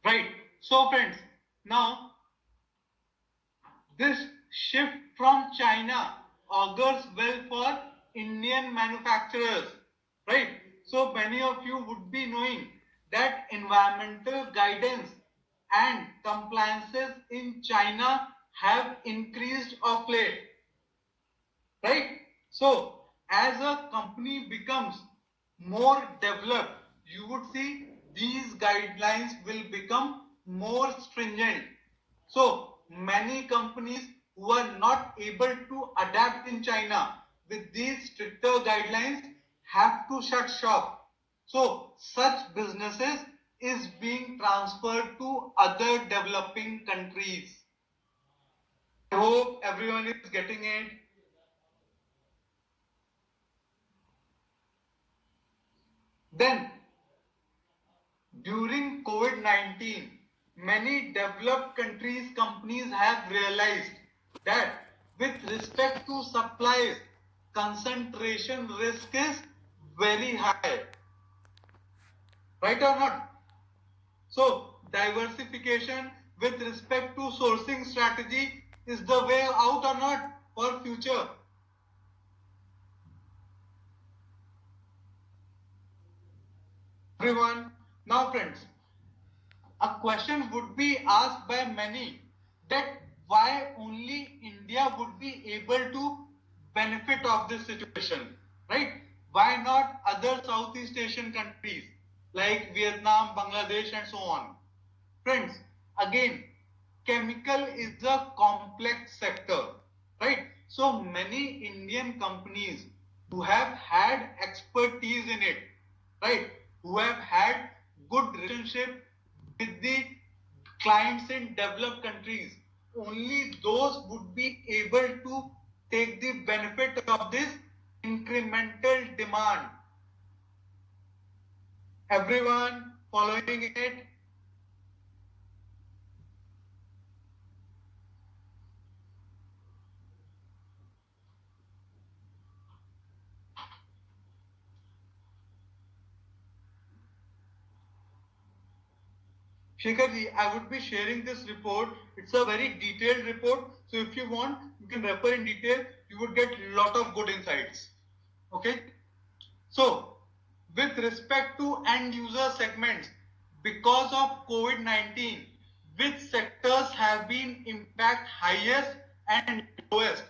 [SPEAKER 1] Right. So friends, now this shift from China augurs well for Indian manufacturers, right? So many of you would be knowing that environmental guidance and compliances in China have increased of late, right? So as a company becomes more developed, you would see these guidelines will become more stringent. So many companies who are not able to adapt in China with these stricter guidelines have to shut shop. So such businesses is being transferred to other developing countries. I hope everyone is getting it. Then during COVID-19, many developed countries companies have realized that with respect to supplies, concentration risk is very high. Right or not? So diversification with respect to sourcing strategy is the way out or not for future. Everyone, now friends, a question would be asked by many that why only India would be able to benefit of this situation, right? Why not other Southeast Asian countries like Vietnam, Bangladesh, and so on? Friends, again, chemical is a complex sector, right? So many Indian companies who have had expertise in it, right? Who have had good relationship with the clients in developed countries, only those would be able to take the benefit of this incremental demand. Everyone following it? Shekharji, I would be sharing this report. It's a very detailed report. So if you want, you can refer in detail. You would get a lot of good insights. Okay. So with respect to end user segments, because of COVID-19, which sectors have been impact highest and lowest?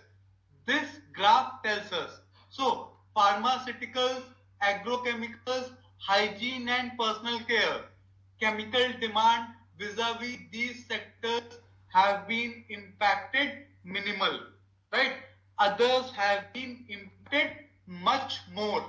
[SPEAKER 1] This graph tells us. So pharmaceuticals, agrochemicals, hygiene and personal care, chemical demand vis-a-vis these sectors have been impacted minimal, right? Others have been impacted much more,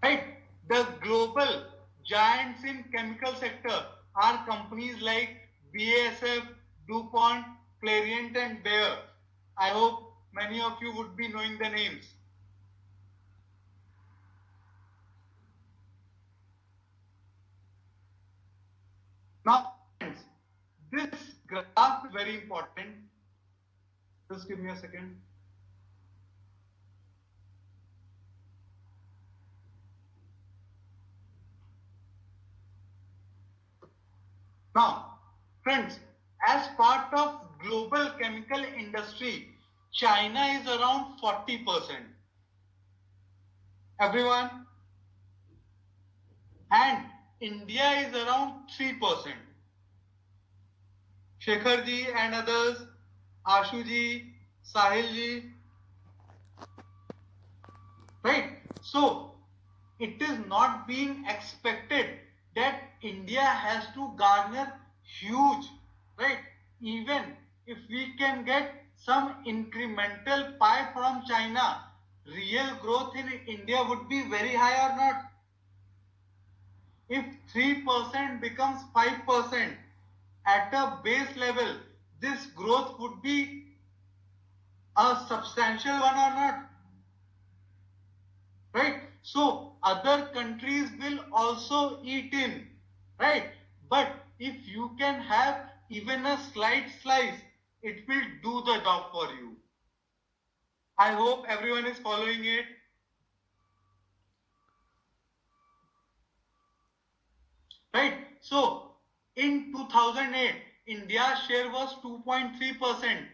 [SPEAKER 1] right? The global giants in chemical sector are companies like BASF, DuPont, Clariant and Bayer. I hope many of you would be knowing the names. Now, friends, this graph is very important. Just give me a second. Now, friends, as part of global chemical industry, China is around 40%. Everyone, and India is around 3%. Shekhar ji and others, Ashu ji, Sahil ji, right? So it is not being expected that India has to garner huge, right? Even if we can get some incremental pie from China, real growth in India would be very high or not? If 3% becomes 5% at a base level, this growth would be a substantial one or not? Right? So other countries will also eat in, right? But if you can have even a slight slice, it will do the job for you. I hope everyone is following it. Right? So, in 2008, India's share was 2.3%.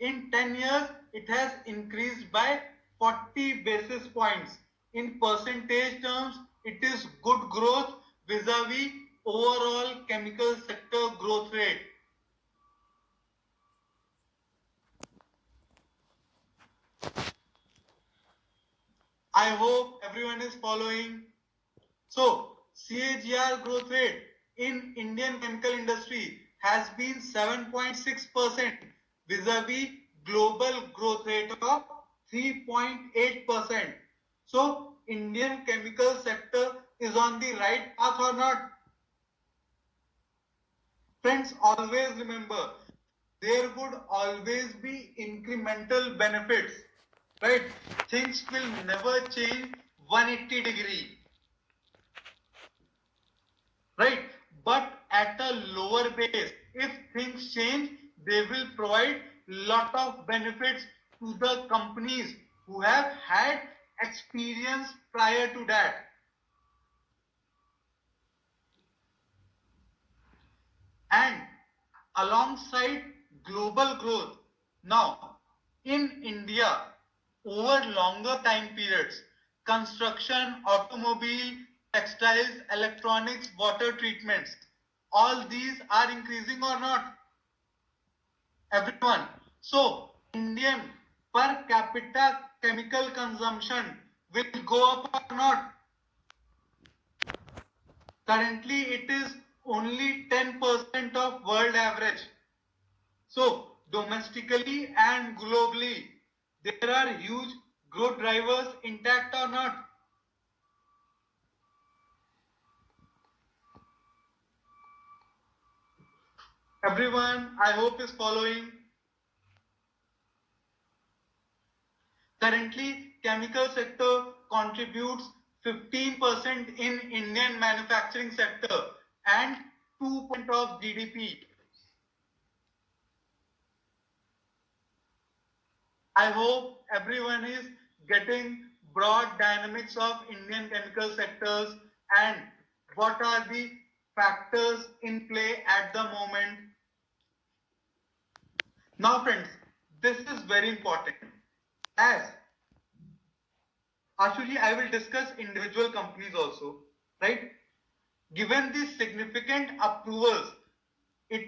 [SPEAKER 1] In 10 years, it has increased by 40 basis points. In percentage terms, it is good growth vis-a-vis overall chemical sector growth rate. I hope everyone is following. So, CAGR growth rate in Indian chemical industry has been 7.6% vis-a-vis global growth rate of 3.8%. So, Indian chemical sector is on the right path or not? Friends, always remember, there would always be incremental benefits, right? Things will never change 180 degree, right? But at a lower base, if things change, they will provide lot of benefits to the companies who have had experience prior to that. And alongside global growth, now in India, over longer time periods, construction, automobile, textiles, electronics, water treatments, all these are increasing or not? Everyone. So, Indian per capita chemical consumption will go up or not? Currently, it is only 10% of world average. So, domestically and globally, there are huge growth drivers intact or not? Everyone, I hope is following. Currently, chemical sector contributes 15% in Indian manufacturing sector and 2% of GDP. I hope everyone is getting broad dynamics of Indian chemical sectors and what are the factors in play at the moment. Now friends, this is very important. As Ashuji, I will discuss individual companies also, right? Given the significant approvals, it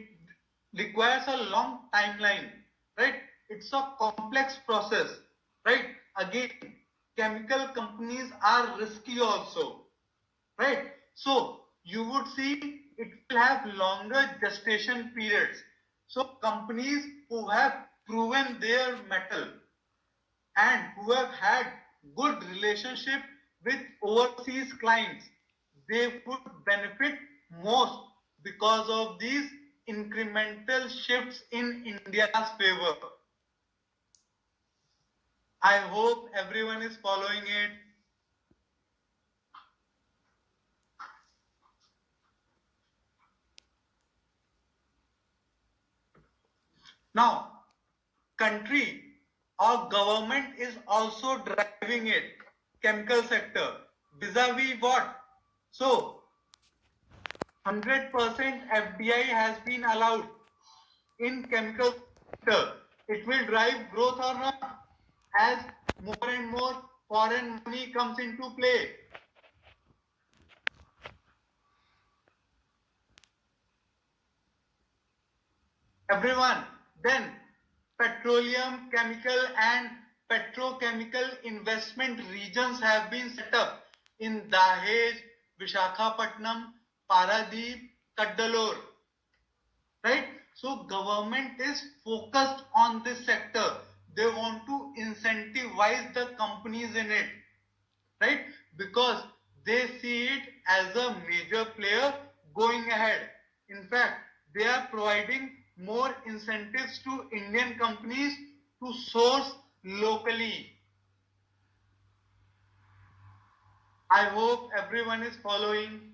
[SPEAKER 1] requires a long timeline, right? It's a complex process, right? Again, chemical companies are risky also, right? So you would see it will have longer gestation periods. So companies who have proven their mettle and who have had good relationship with overseas clients, they would benefit most because of these incremental shifts in India's favor. I hope everyone is following it. Now, country or government is also driving it, chemical sector, vis-a-vis what? So, 100% FDI has been allowed in chemical sector. It will drive growth or not as more and more foreign money comes into play. Everyone, then petroleum, chemical and petrochemical investment regions have been set up in Dahej, Vishakhapatnam, Paradeep, Kaddalore, right? So government is focused on this sector. They want to incentivize the companies in it, right? Because they see it as a major player going ahead. In fact, they are providing more incentives to Indian companies to source locally. I hope everyone is following.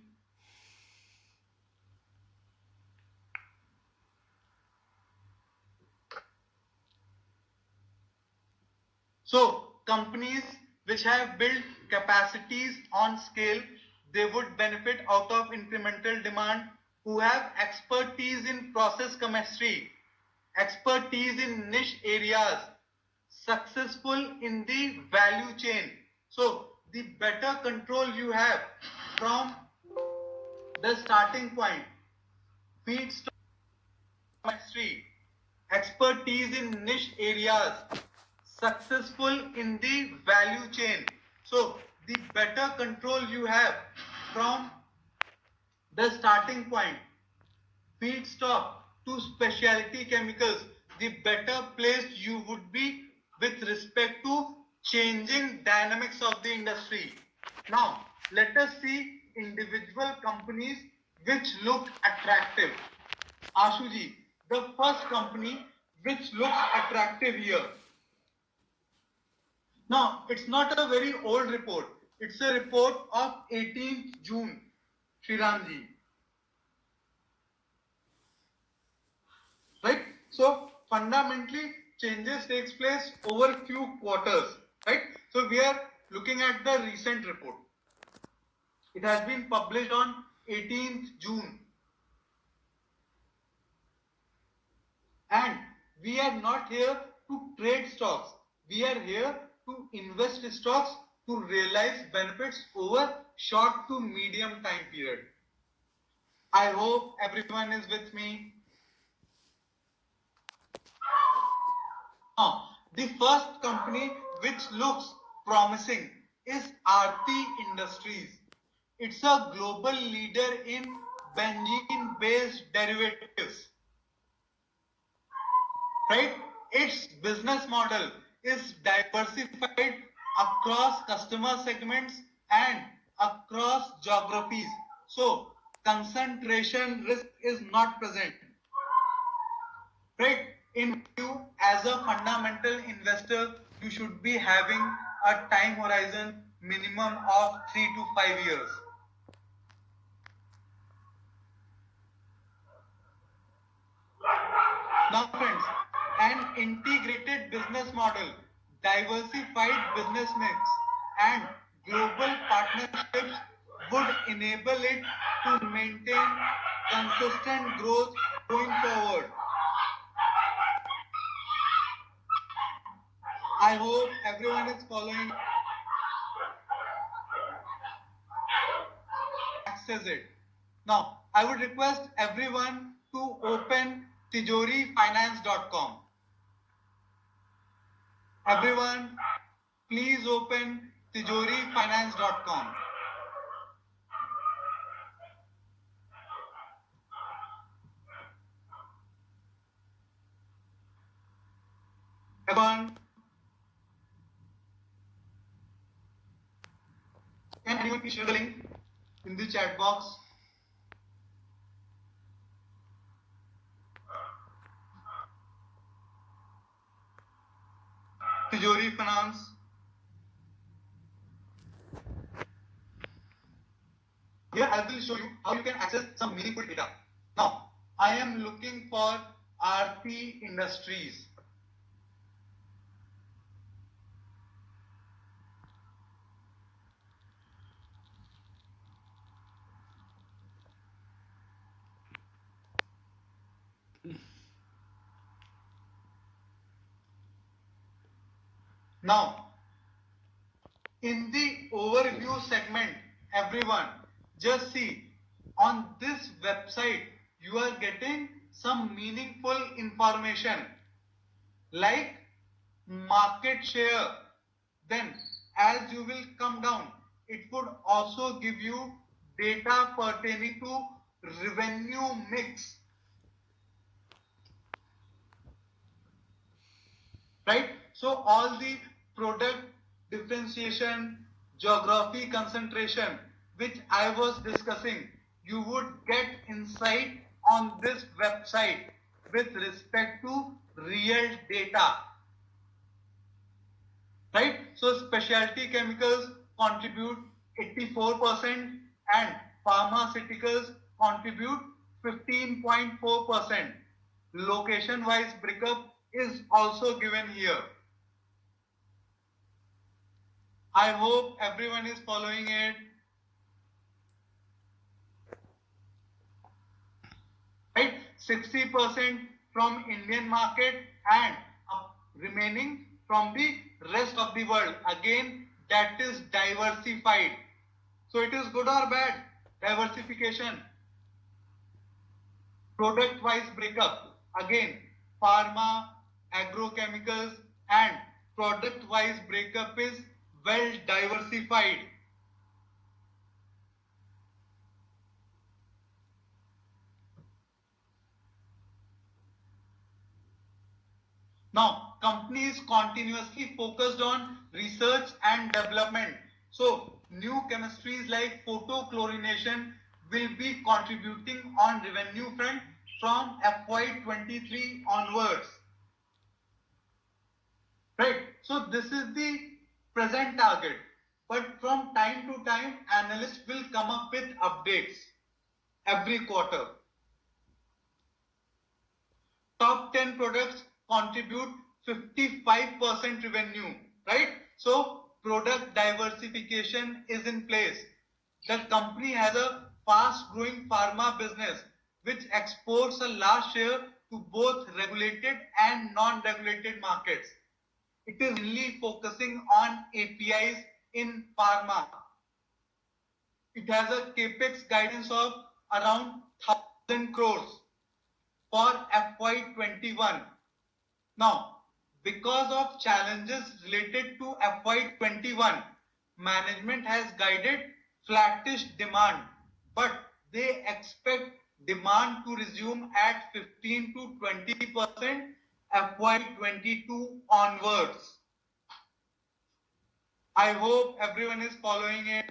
[SPEAKER 1] So companies which have built capacities on scale, they would benefit out of incremental demand, who have expertise in process chemistry, expertise in niche areas, successful in the value chain. So the better control you have from the starting point, feedstock chemistry, expertise in niche areas, successful in the value chain. So the better control you have from the starting point, feedstock to specialty chemicals, the better placed you would be with respect to changing dynamics of the industry. Now, let us see individual companies which look attractive. Ashuji, the first company which looks attractive here. Now, it's not a very old report. It's a report of 18th June, Shriramji. Right? So, fundamentally, changes takes place over few quarters. Right? So, we are looking at the recent report. It has been published on 18th June. And we are not here to trade stocks. We are here to invest stocks to realize benefits over short to medium time period. I hope everyone is with me. Now, the first company which looks promising is Aarti Industries. It's a global leader in benzene-based derivatives. Right? Its business model is diversified across customer segments and across geographies. So, concentration risk is not present. Right? In you, as a fundamental investor, you should be having a time horizon minimum of 3 to 5 years. Now, friends, an integrated business model, diversified business mix, and global partnerships would enable it to maintain consistent growth going forward. I hope everyone is following. Access it. Now, I would request everyone to open tijorifinance.com. Everyone, please open tijorifinance.com. Everyone, can anyone please share the link in the chat box? Tijori Finance. Here I will show you how you can access some meaningful data. Now, I am looking for Aarti Industries. Now, in the overview segment, everyone, just see on this website, you are getting some meaningful information like market share. Then, as you will come down, it would also give you data pertaining to revenue mix. Right? So all the product differentiation, geography concentration, which I was discussing, you would get insight on this website with respect to real data. Right? So specialty chemicals contribute 84% and pharmaceuticals contribute 15.4%. Location wise breakup is also given here. I hope everyone is following it. Right, 60% from Indian market and remaining from the rest of the world. Again, that is diversified. So it is good or bad? Diversification. Product wise breakup. Again, pharma, agrochemicals and product wise breakup is well diversified. Now, companies continuously focused on research and development. So, new chemistries like photochlorination will be contributing on revenue front from FY23 onwards. Right. So, this is the present target. But from time to time, analysts will come up with updates every quarter. Top 10 products contribute 55% revenue, right? So product diversification is in place. The company has a fast growing pharma business which exports a large share to both regulated and non-regulated markets. It is really focusing on APIs in pharma. It has a capex guidance of around 1,000 crores for FY21. Now, because of challenges related to FY21, management has guided flattish demand, but they expect demand to resume at 15 to 20% FY22 onwards. I hope everyone is following it.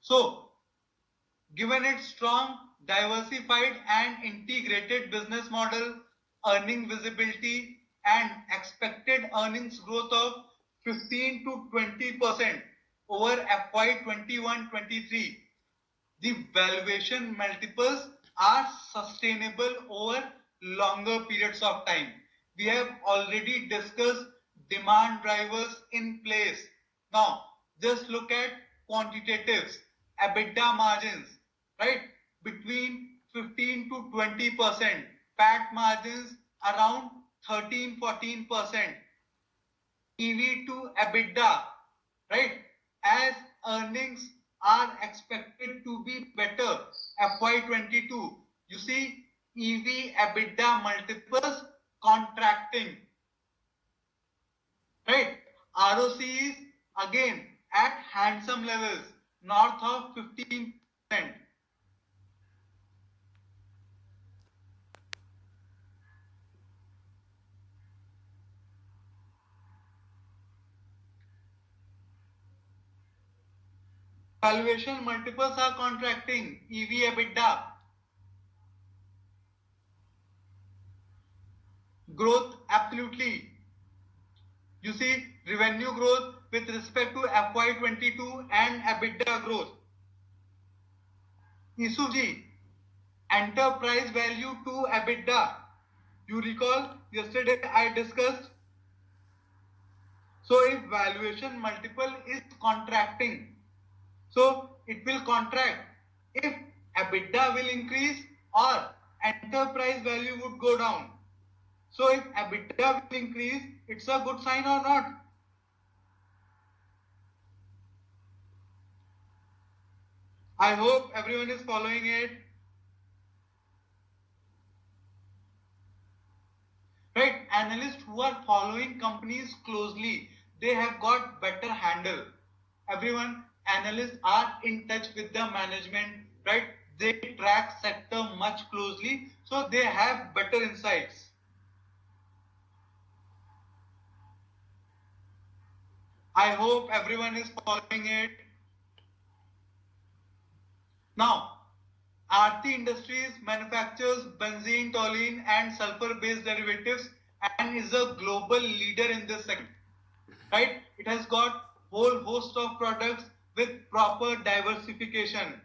[SPEAKER 1] So, given its strong, diversified and integrated business model, earning visibility and expected earnings growth of 15 to 20% over FY21-23, the valuation multiples are sustainable over longer periods of time. We have already discussed demand drivers in place. Now, just look at quantitatives, EBITDA margins, right? Between 15 to 20%, PAT margins around 13-14%, EV to EBITDA, right? As earnings are expected to be better FY22, you see EV EBITDA multiples contracting, right? ROC is again at handsome levels north of 15%. Valuation multiples are contracting, EV EBITDA. Growth, absolutely. You see revenue growth with respect to FY22 and EBITDA growth. Isuji, enterprise value to EBITDA. You recall yesterday I discussed. So if valuation multiple is contracting, so it will contract. If EBITDA will increase or enterprise value would go down. So if EBITDA will increase, it's a good sign or not? I hope everyone is following it. Right, analysts who are following companies closely, they have got better handle. Everyone, analysts are in touch with the management, right? They track sector much closely, so they have better insights. I hope everyone is following it. Now, Aarti Industries manufactures benzene, toluene and sulfur-based derivatives and is a global leader in this segment. Right? It has got whole host of products with proper diversification.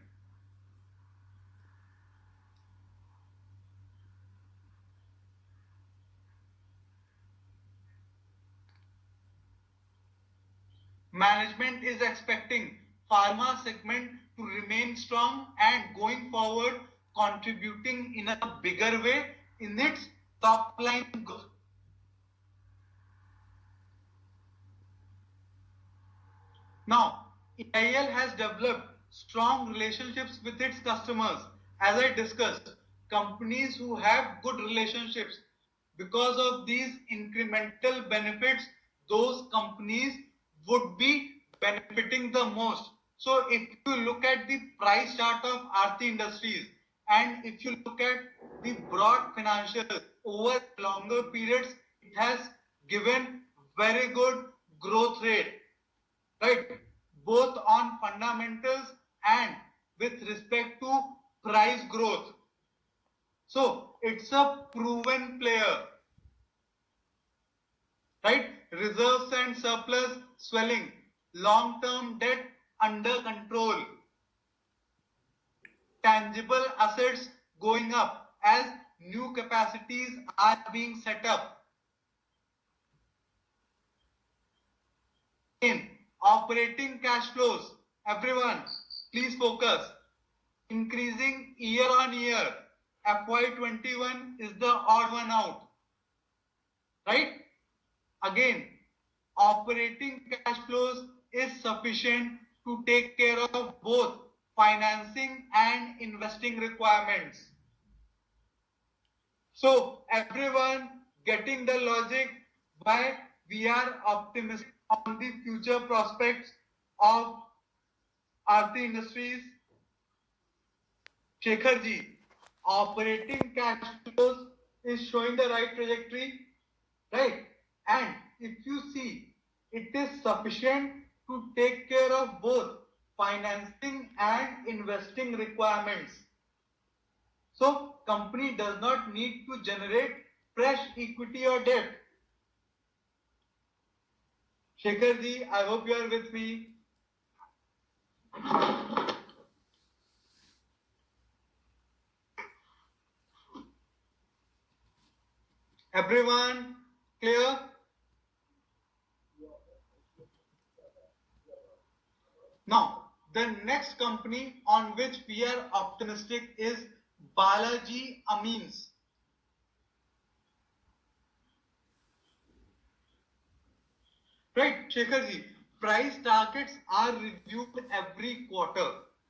[SPEAKER 1] management is expecting pharma segment to remain strong and going forward contributing in a bigger way in its top line growth. Now, EIL has developed strong relationships with its customers. As I discussed, companies who have good relationships, because of these incremental benefits, those companies would be benefiting the most. So if you look at the price chart of Aarti Industries and if you look at the broad financials over longer periods, it has given very good growth rate, right? Both on fundamentals and with respect to price growth. So it's a proven player, right? Reserves and surplus swelling, long-term debt under control, tangible assets going up as new capacities are being set up. In operating cash flows, everyone, please focus. Increasing year on year. FY21 is the odd one out, right? Again, operating cash flows is sufficient to take care of both financing and investing requirements. So everyone getting the logic why we are optimistic on the future prospects of Aarti Industries. Shekhar ji, operating cash flows is showing the right trajectory, right? And if you see, it is sufficient to take care of both financing and investing requirements. So, company does not need to generate fresh equity or debt. Shekhar ji, I hope you are with me. Everyone clear? Now, the next company on which we are optimistic is Balaji Amines. Right, Shekhar ji, price targets are reviewed every quarter,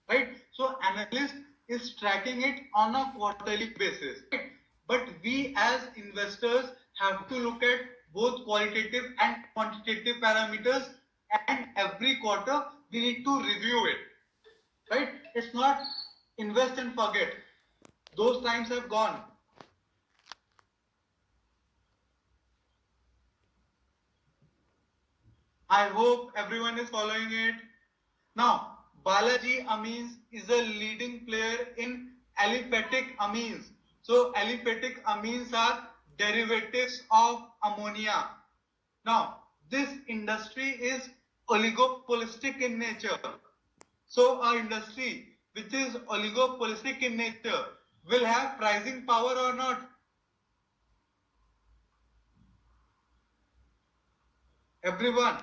[SPEAKER 1] right? So analyst is tracking it on a quarterly basis, right? But we as investors have to look at both qualitative and quantitative parameters, and every quarter we need to review it, right? It's not invest and forget. Those times have gone. I hope everyone is following it. Now, Balaji Amines is a leading player in aliphatic amines. So, aliphatic amines are derivatives of ammonia. Now, this industry is oligopolistic in nature. So, our industry which is oligopolistic in nature will have pricing power or not? Everyone.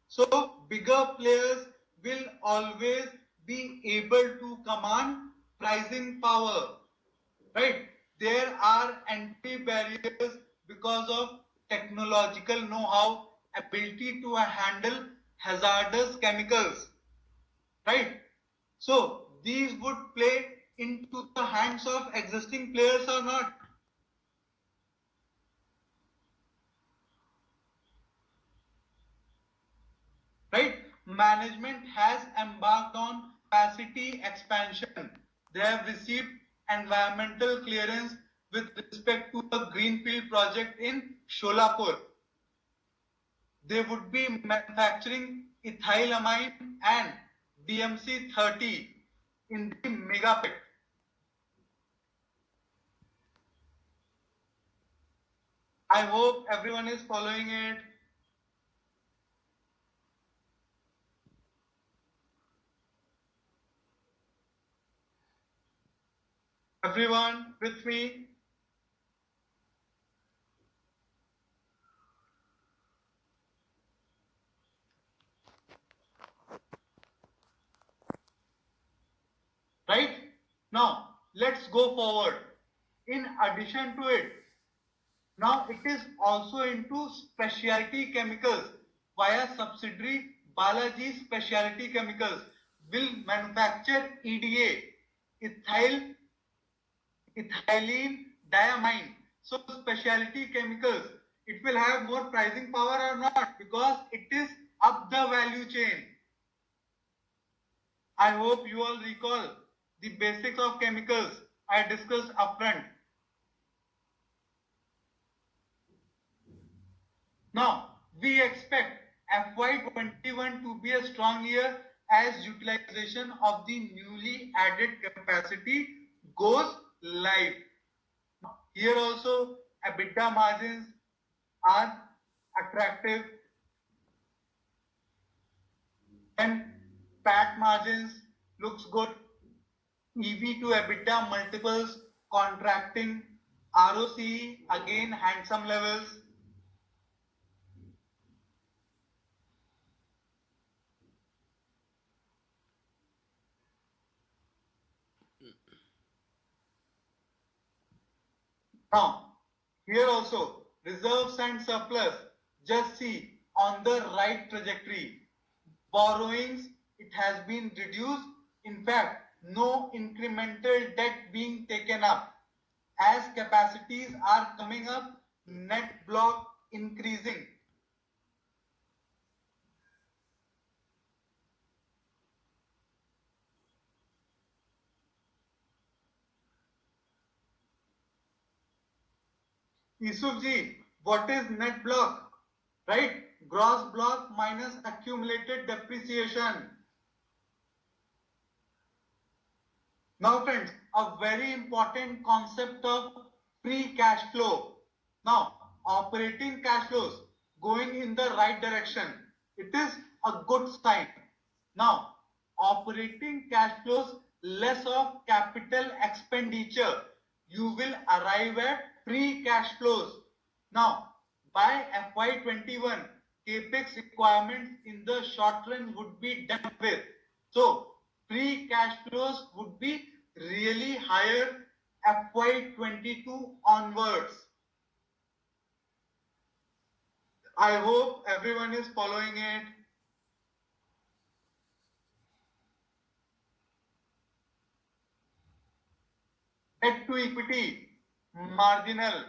[SPEAKER 1] So bigger players will always be able to command pricing power, right? There are entry barriers because of technological know-how, ability to handle hazardous chemicals, right? So these would play into the hands of existing players or not? Right? Management has embarked on capacity expansion. They have received environmental clearance with respect to the greenfield project in Sholapur. They would be manufacturing ethylamine and DMC 30 in the mega pit. I hope everyone is following it. Everyone with me? Now, let's go forward. In addition to it, now it is also into specialty chemicals via subsidiary Balaji Specialty Chemicals will manufacture EDA, ethyl ethylene diamine. So specialty chemicals, it will have more pricing power or not, because it is up the value chain. I hope you all recall the basics of chemicals I discussed upfront. Now, we expect FY21 to be a strong year as utilization of the newly added capacity goes live. Here also, EBITDA margins are attractive, and PAT margins looks good. EV to EBITDA multiples contracting, ROCE again handsome levels. Now, here also, reserves and surplus, just see, on the right trajectory. Borrowings, it has been reduced. In fact, no incremental debt being taken up. As capacities are coming up, net block increasing. Isufji, what is net block? Right? Gross block minus accumulated depreciation. Now friends, a very important concept of free cash flow. Now, operating cash flows going in the right direction. It is a good sign. Now, operating cash flows less of capital expenditure. You will arrive at free cash flows. Now, by FY21, capex requirements in the short run would be done with. So, free cash flows would be really higher FY22 onwards. I hope everyone is following it. Debt to equity, marginal.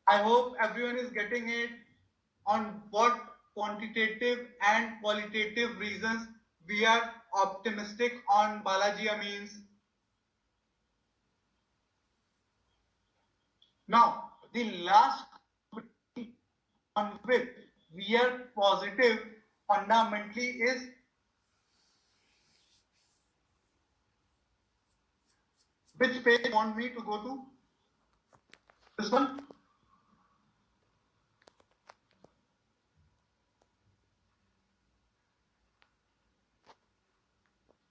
[SPEAKER 1] I hope everyone is getting it on what quantitative and qualitative reasons we are optimistic on Balaji Amines. Now, the last on which we are positive fundamentally is which page you want me to go to? This one?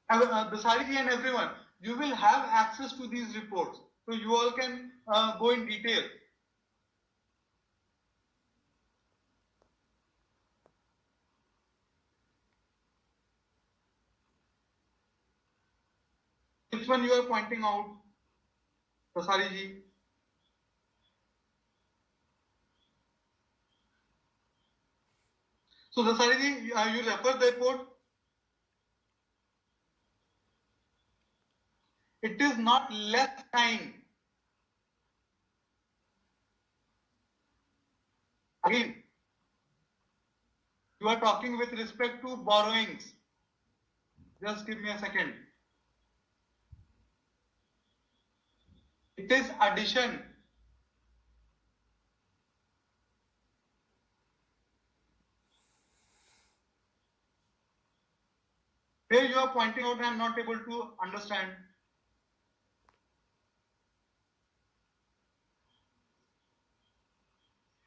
[SPEAKER 1] Basariji and everyone, you will have access to these reports. So you all can go in detail. Which one you are pointing out, Basariji? So Basariji, you refer the report. It is not less time. Again, you are talking with respect to borrowings. Just give me a second. It is addition. Where you are pointing out, I am not able to understand.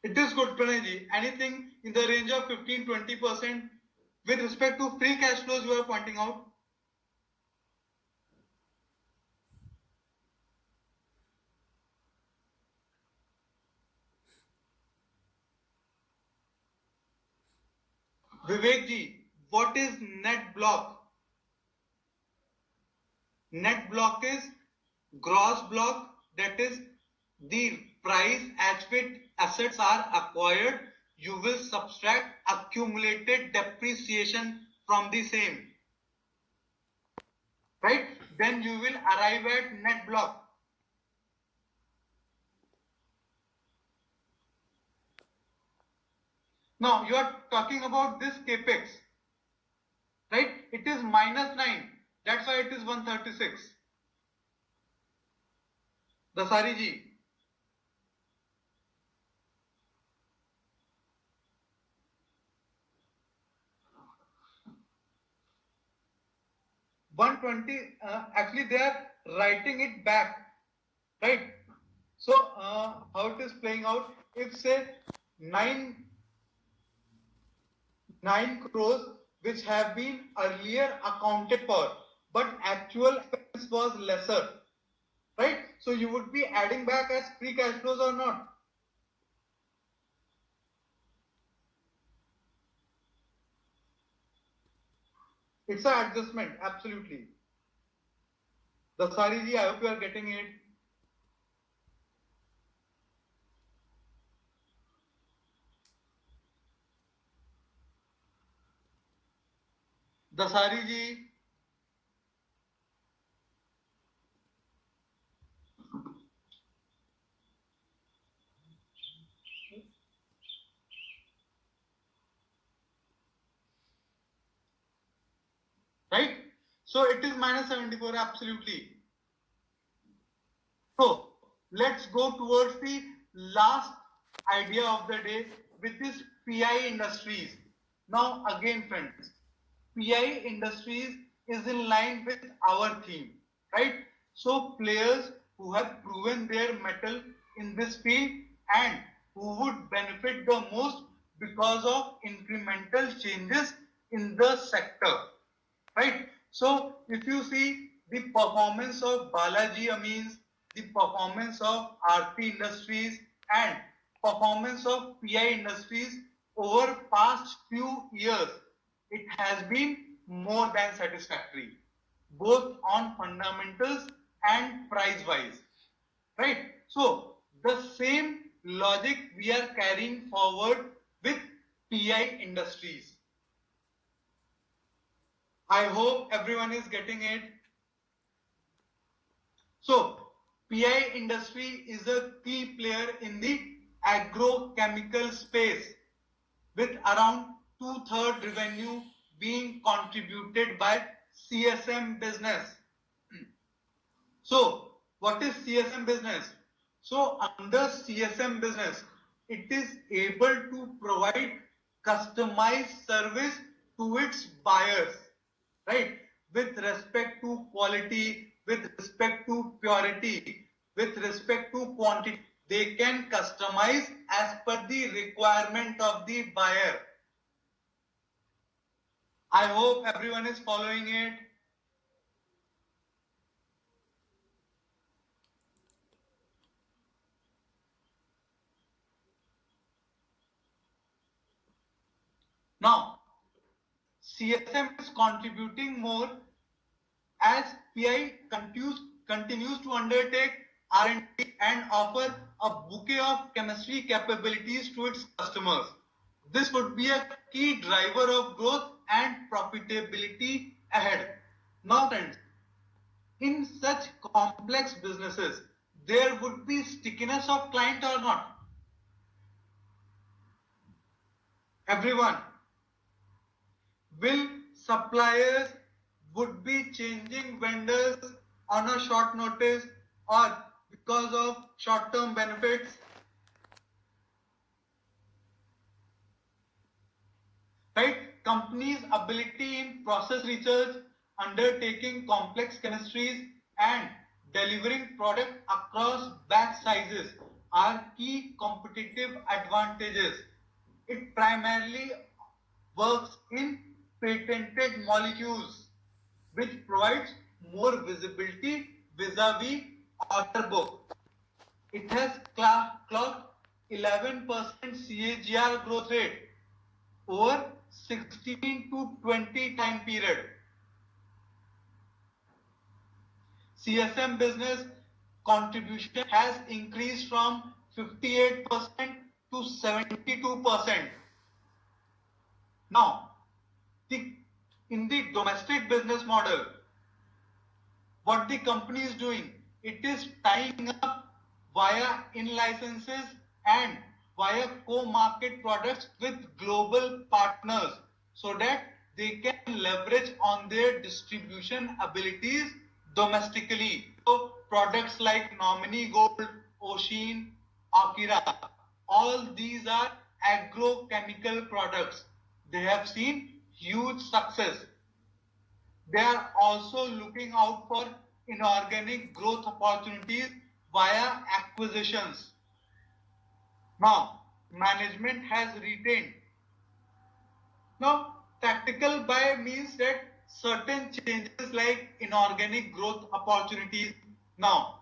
[SPEAKER 1] It is good, Pranayji. Anything in the range of 15-20% with respect to free cash flows you are pointing out. Vivek ji, what is net block? Net block is gross block, that is the price at which assets are acquired. You will subtract accumulated depreciation from the same, right? Then you will arrive at net block. Now you are talking about this capex, right? It is -9. That's why it is 136. Dasari ji. Actually they are writing it back, right? So how it is playing out, if say 9 crores which have been earlier accounted for, but actual expense was lesser, right? So you would be adding back as free cash flows or not? It's an adjustment, absolutely. Dasari ji, I hope you are getting it. Dasari ji. Right? So it is -74, absolutely. So let's go towards the last idea of the day, which is PI Industries. Now again friends, PI Industries is in line with our theme, right? So players who have proven their mettle in this field and who would benefit the most because of incremental changes in the sector, right? So if you see the performance of Balaji Amines, the performance of Aarti Industries and performance of PI Industries over past few years, it has been more than satisfactory, both on fundamentals and price wise, right? So the same logic we are carrying forward with PI Industries. I hope everyone is getting it. So, PI industry is a key player in the agrochemical space with around 2/3 revenue being contributed by CSM business. So, what is CSM business? So, under CSM business, it is able to provide customized service to its buyers, right? With respect to quality, with respect to purity, with respect to quantity, they can customize as per the requirement of the buyer. I hope everyone is following it. Now, CSM is contributing more as PI continues to undertake R&D and offer a bouquet of chemistry capabilities to its customers. This would be a key driver of growth and profitability ahead. Now friends, in such complex businesses, there would be stickiness of client or not? Everyone, will suppliers would be changing vendors on a short notice or because of short-term benefits? Right? Companies' ability in process research, undertaking complex chemistries and delivering product across batch sizes are key competitive advantages. It primarily works in patented molecules, which provides more visibility vis-a-vis order book. It has clocked 11% CAGR growth rate over 16 to 20 time period, CSM business contribution has increased from 58% to 72%. Now, in the domestic business model, what the company is doing, it is tying up via in-licenses and via co-market products with global partners so that they can leverage on their distribution abilities domestically. So products like Nominee Gold, Ocean, Akira, all these are agrochemical products. They have seen huge success. They are also looking out for inorganic growth opportunities via acquisitions. Now, management has retained. Now, tactical buy means that certain changes like inorganic growth opportunities. Now,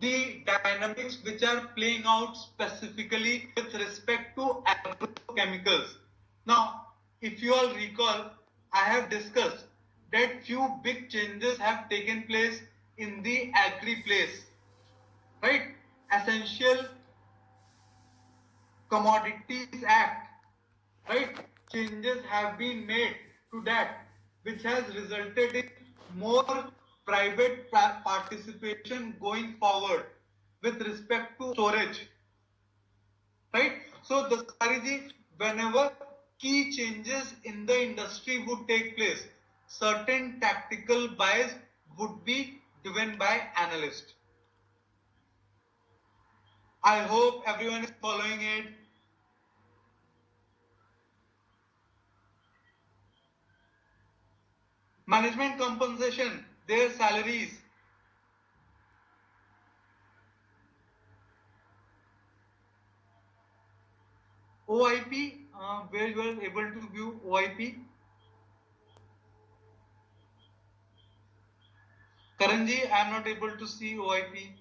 [SPEAKER 1] the dynamics which are playing out specifically with respect to agrochemicals. Now, if you all recall, I have discussed that few big changes have taken place in the agri place, right? Essential Commodities Act, right? Changes have been made to that, which has resulted in more private participation going forward with respect to storage, right? So, the strategy, whenever key changes in the industry would take place, certain tactical buys would be given by analysts. I hope everyone is following it. Management compensation, their salaries. OIP, where you are able to view OIP. Karanji, I am not able to see OIP.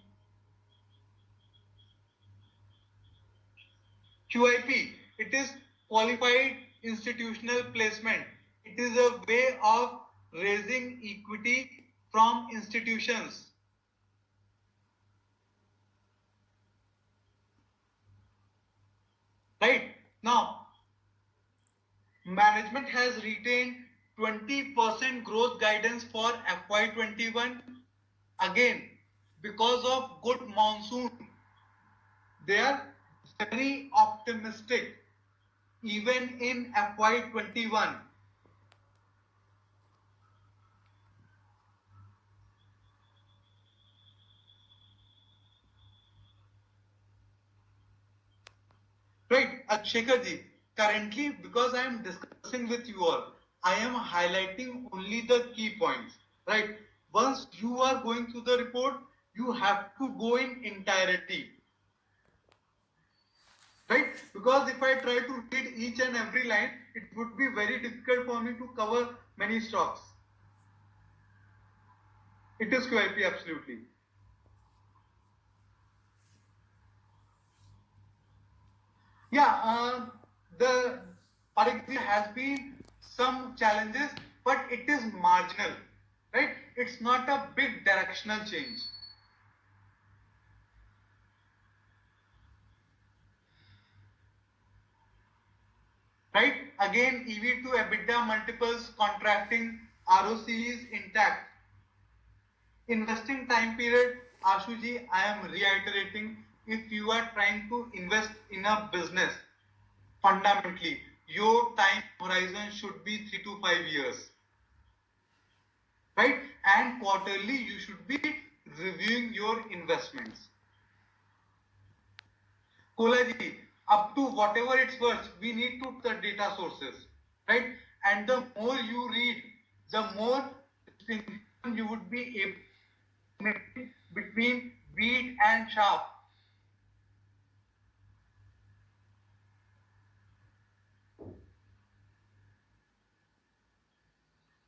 [SPEAKER 1] QIP, it is qualified institutional placement. It is a way of raising equity from institutions. Right? Now, management has retained 20% growth guidance for FY21. Again, because of good monsoon, they are very optimistic even in FY21. Right, Shekhar currently because I am discussing with you all, I am highlighting only the key points, right? Once you are going through the report, you have to go in entirety, right? Because if I try to read each and every line, it would be very difficult for me to cover many stocks. It is QIP, absolutely. Yeah, the Parikshit has been some challenges, but it is marginal, right? It's not a big directional change. Right? Again, EV to EBITDA multiples contracting, ROC is intact. Investing time period, Ashuji, I am reiterating, if you are trying to invest in a business, fundamentally, your time horizon should be 3 to 5 years. Right? And quarterly, you should be reviewing your investments. Kolaji, up to whatever it's worth, we need to the data sources, right? And the more you read, the more distinction you would be able to make between wheat and chaff.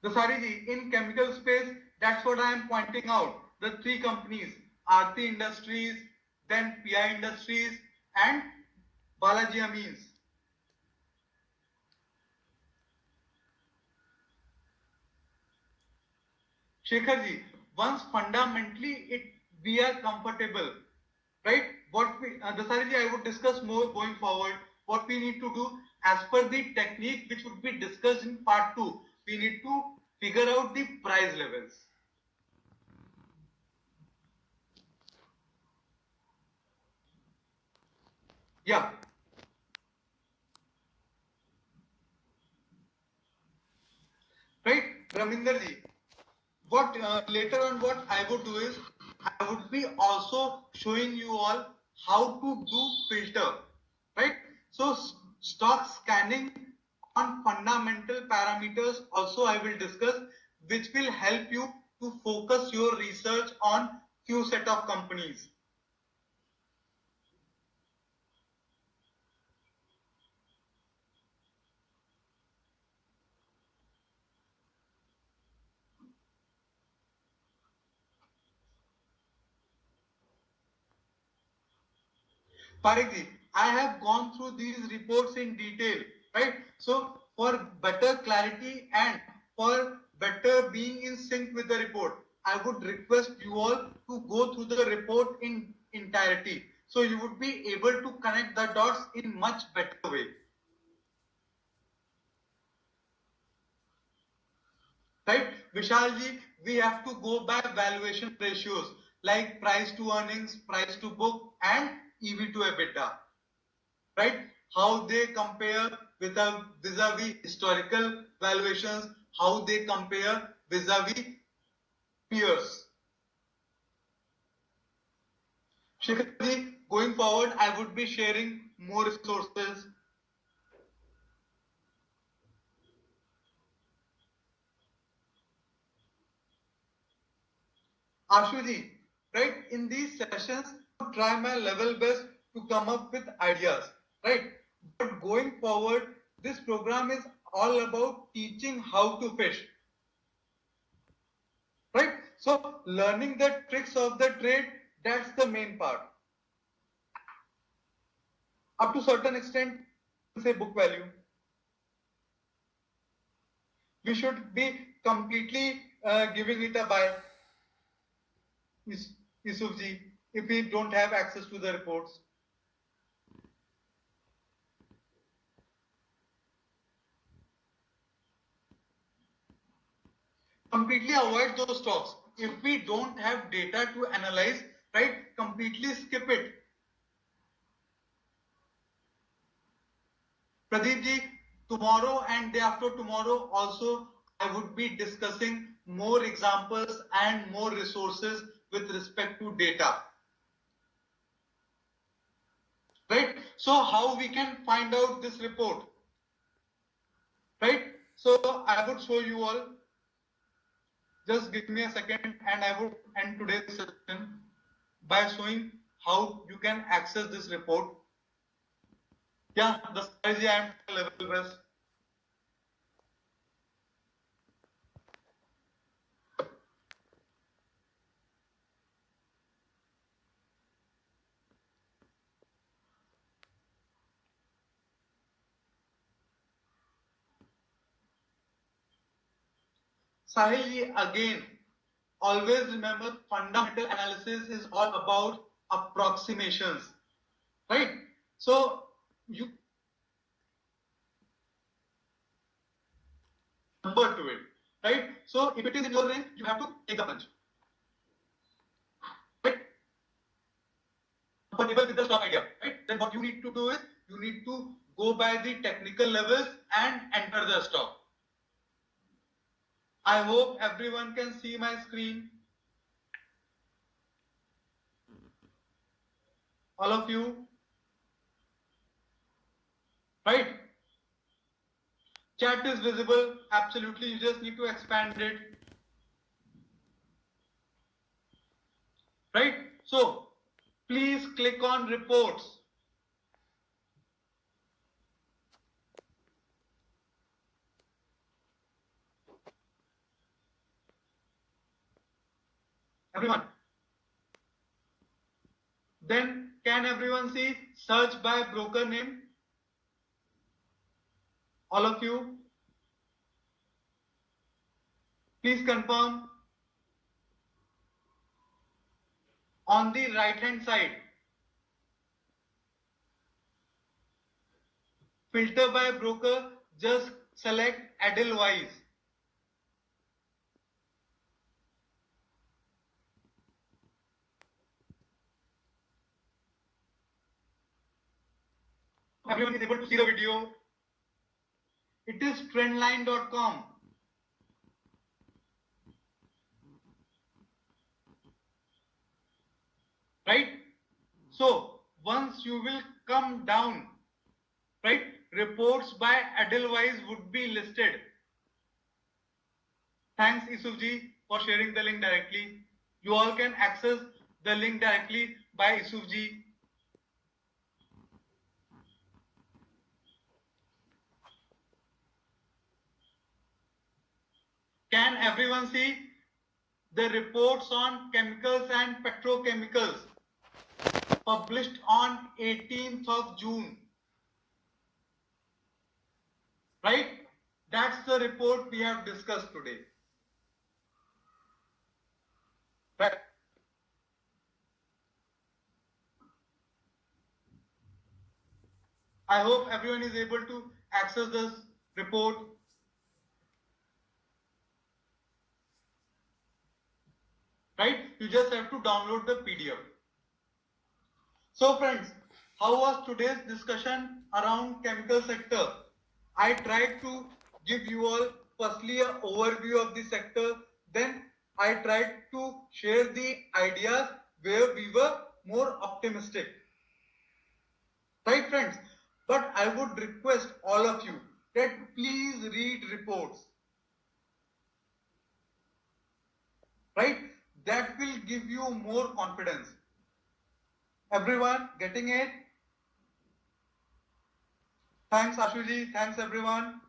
[SPEAKER 1] The Sariji, in chemical space, that's what I am pointing out. The three companies, Aarti Industries, then PI Industries, and Balaji Amines. Shekhar ji, once fundamentally we are comfortable, right? What we, Dasari ji, I would discuss more going forward. What we need to do as per the technique which would be discussed in part 2, we need to figure out the price levels. Yeah. Right, Raminder ji. What later on what I would do is I would be also showing you all how to do filter, right? So stock scanning on fundamental parameters also I will discuss, which will help you to focus your research on few set of companies. Parikji, I have gone through these reports in detail, right? So for better clarity and for better being in sync with the report, I would request you all to go through the report in entirety. So you would be able to connect the dots in much better way. Right? Vishalji, we have to go by valuation ratios like price to earnings, price to book, and EV to EBITDA. Right? How they compare with a vis-a-vis historical valuations, how they compare vis-a-vis peers. Shikharji, going forward, I would be sharing more resources. Ashuji, right? In these sessions, I try my level best to come up with ideas, right? But going forward, this program is all about teaching how to fish, right? So learning the tricks of the trade, that's the main part. Up to certain extent, say book value. We should be completely giving it a buy, Yusufji, if we don't have access to the reports. Completely avoid those stocks. If we don't have data to analyze, right, completely skip it. Pradeep ji, tomorrow and day after tomorrow also I would be discussing more examples and more resources with respect to data. Right? So how we can find out this report? Right? So I would show you all. Just give me a second and I would end today's session by showing how you can access this report. Yeah, the strategy I am level best. Sahil, again, always remember fundamental analysis is all about approximations, right? So you number to it, right? So if it is in your range, you have to take the punch, right? Compatible with the stock idea, right? Then what you need to do is you need to go by the technical levels and enter the stock. I hope everyone can see my screen. All of you, right? Chat is visible, absolutely. You just need to expand it, right? So please click on reports. Everyone. Then can everyone see search by broker name? All of you, please confirm. On the right hand side, filter by broker, just select Edelweiss. Everyone is able to see the video. It is trendline.com. Right? So once you will come down, right, reports by Edelweiss would be listed. Thanks Isufji for sharing the link directly. You all can access the link directly by Isufji. Can everyone see the reports on chemicals and petrochemicals published on 18th of June? Right? That's the report we have discussed today. Right? I hope everyone is able to access this report. Right? You just have to download the PDF. So friends, how was today's discussion around chemical sector? I tried to give you all firstly an overview of the sector, then I tried to share the ideas where we were more optimistic. Right friends? But I would request all of you that please read reports. Right? That will give you more confidence. Everyone getting it? Thanks Ashuji, thanks everyone.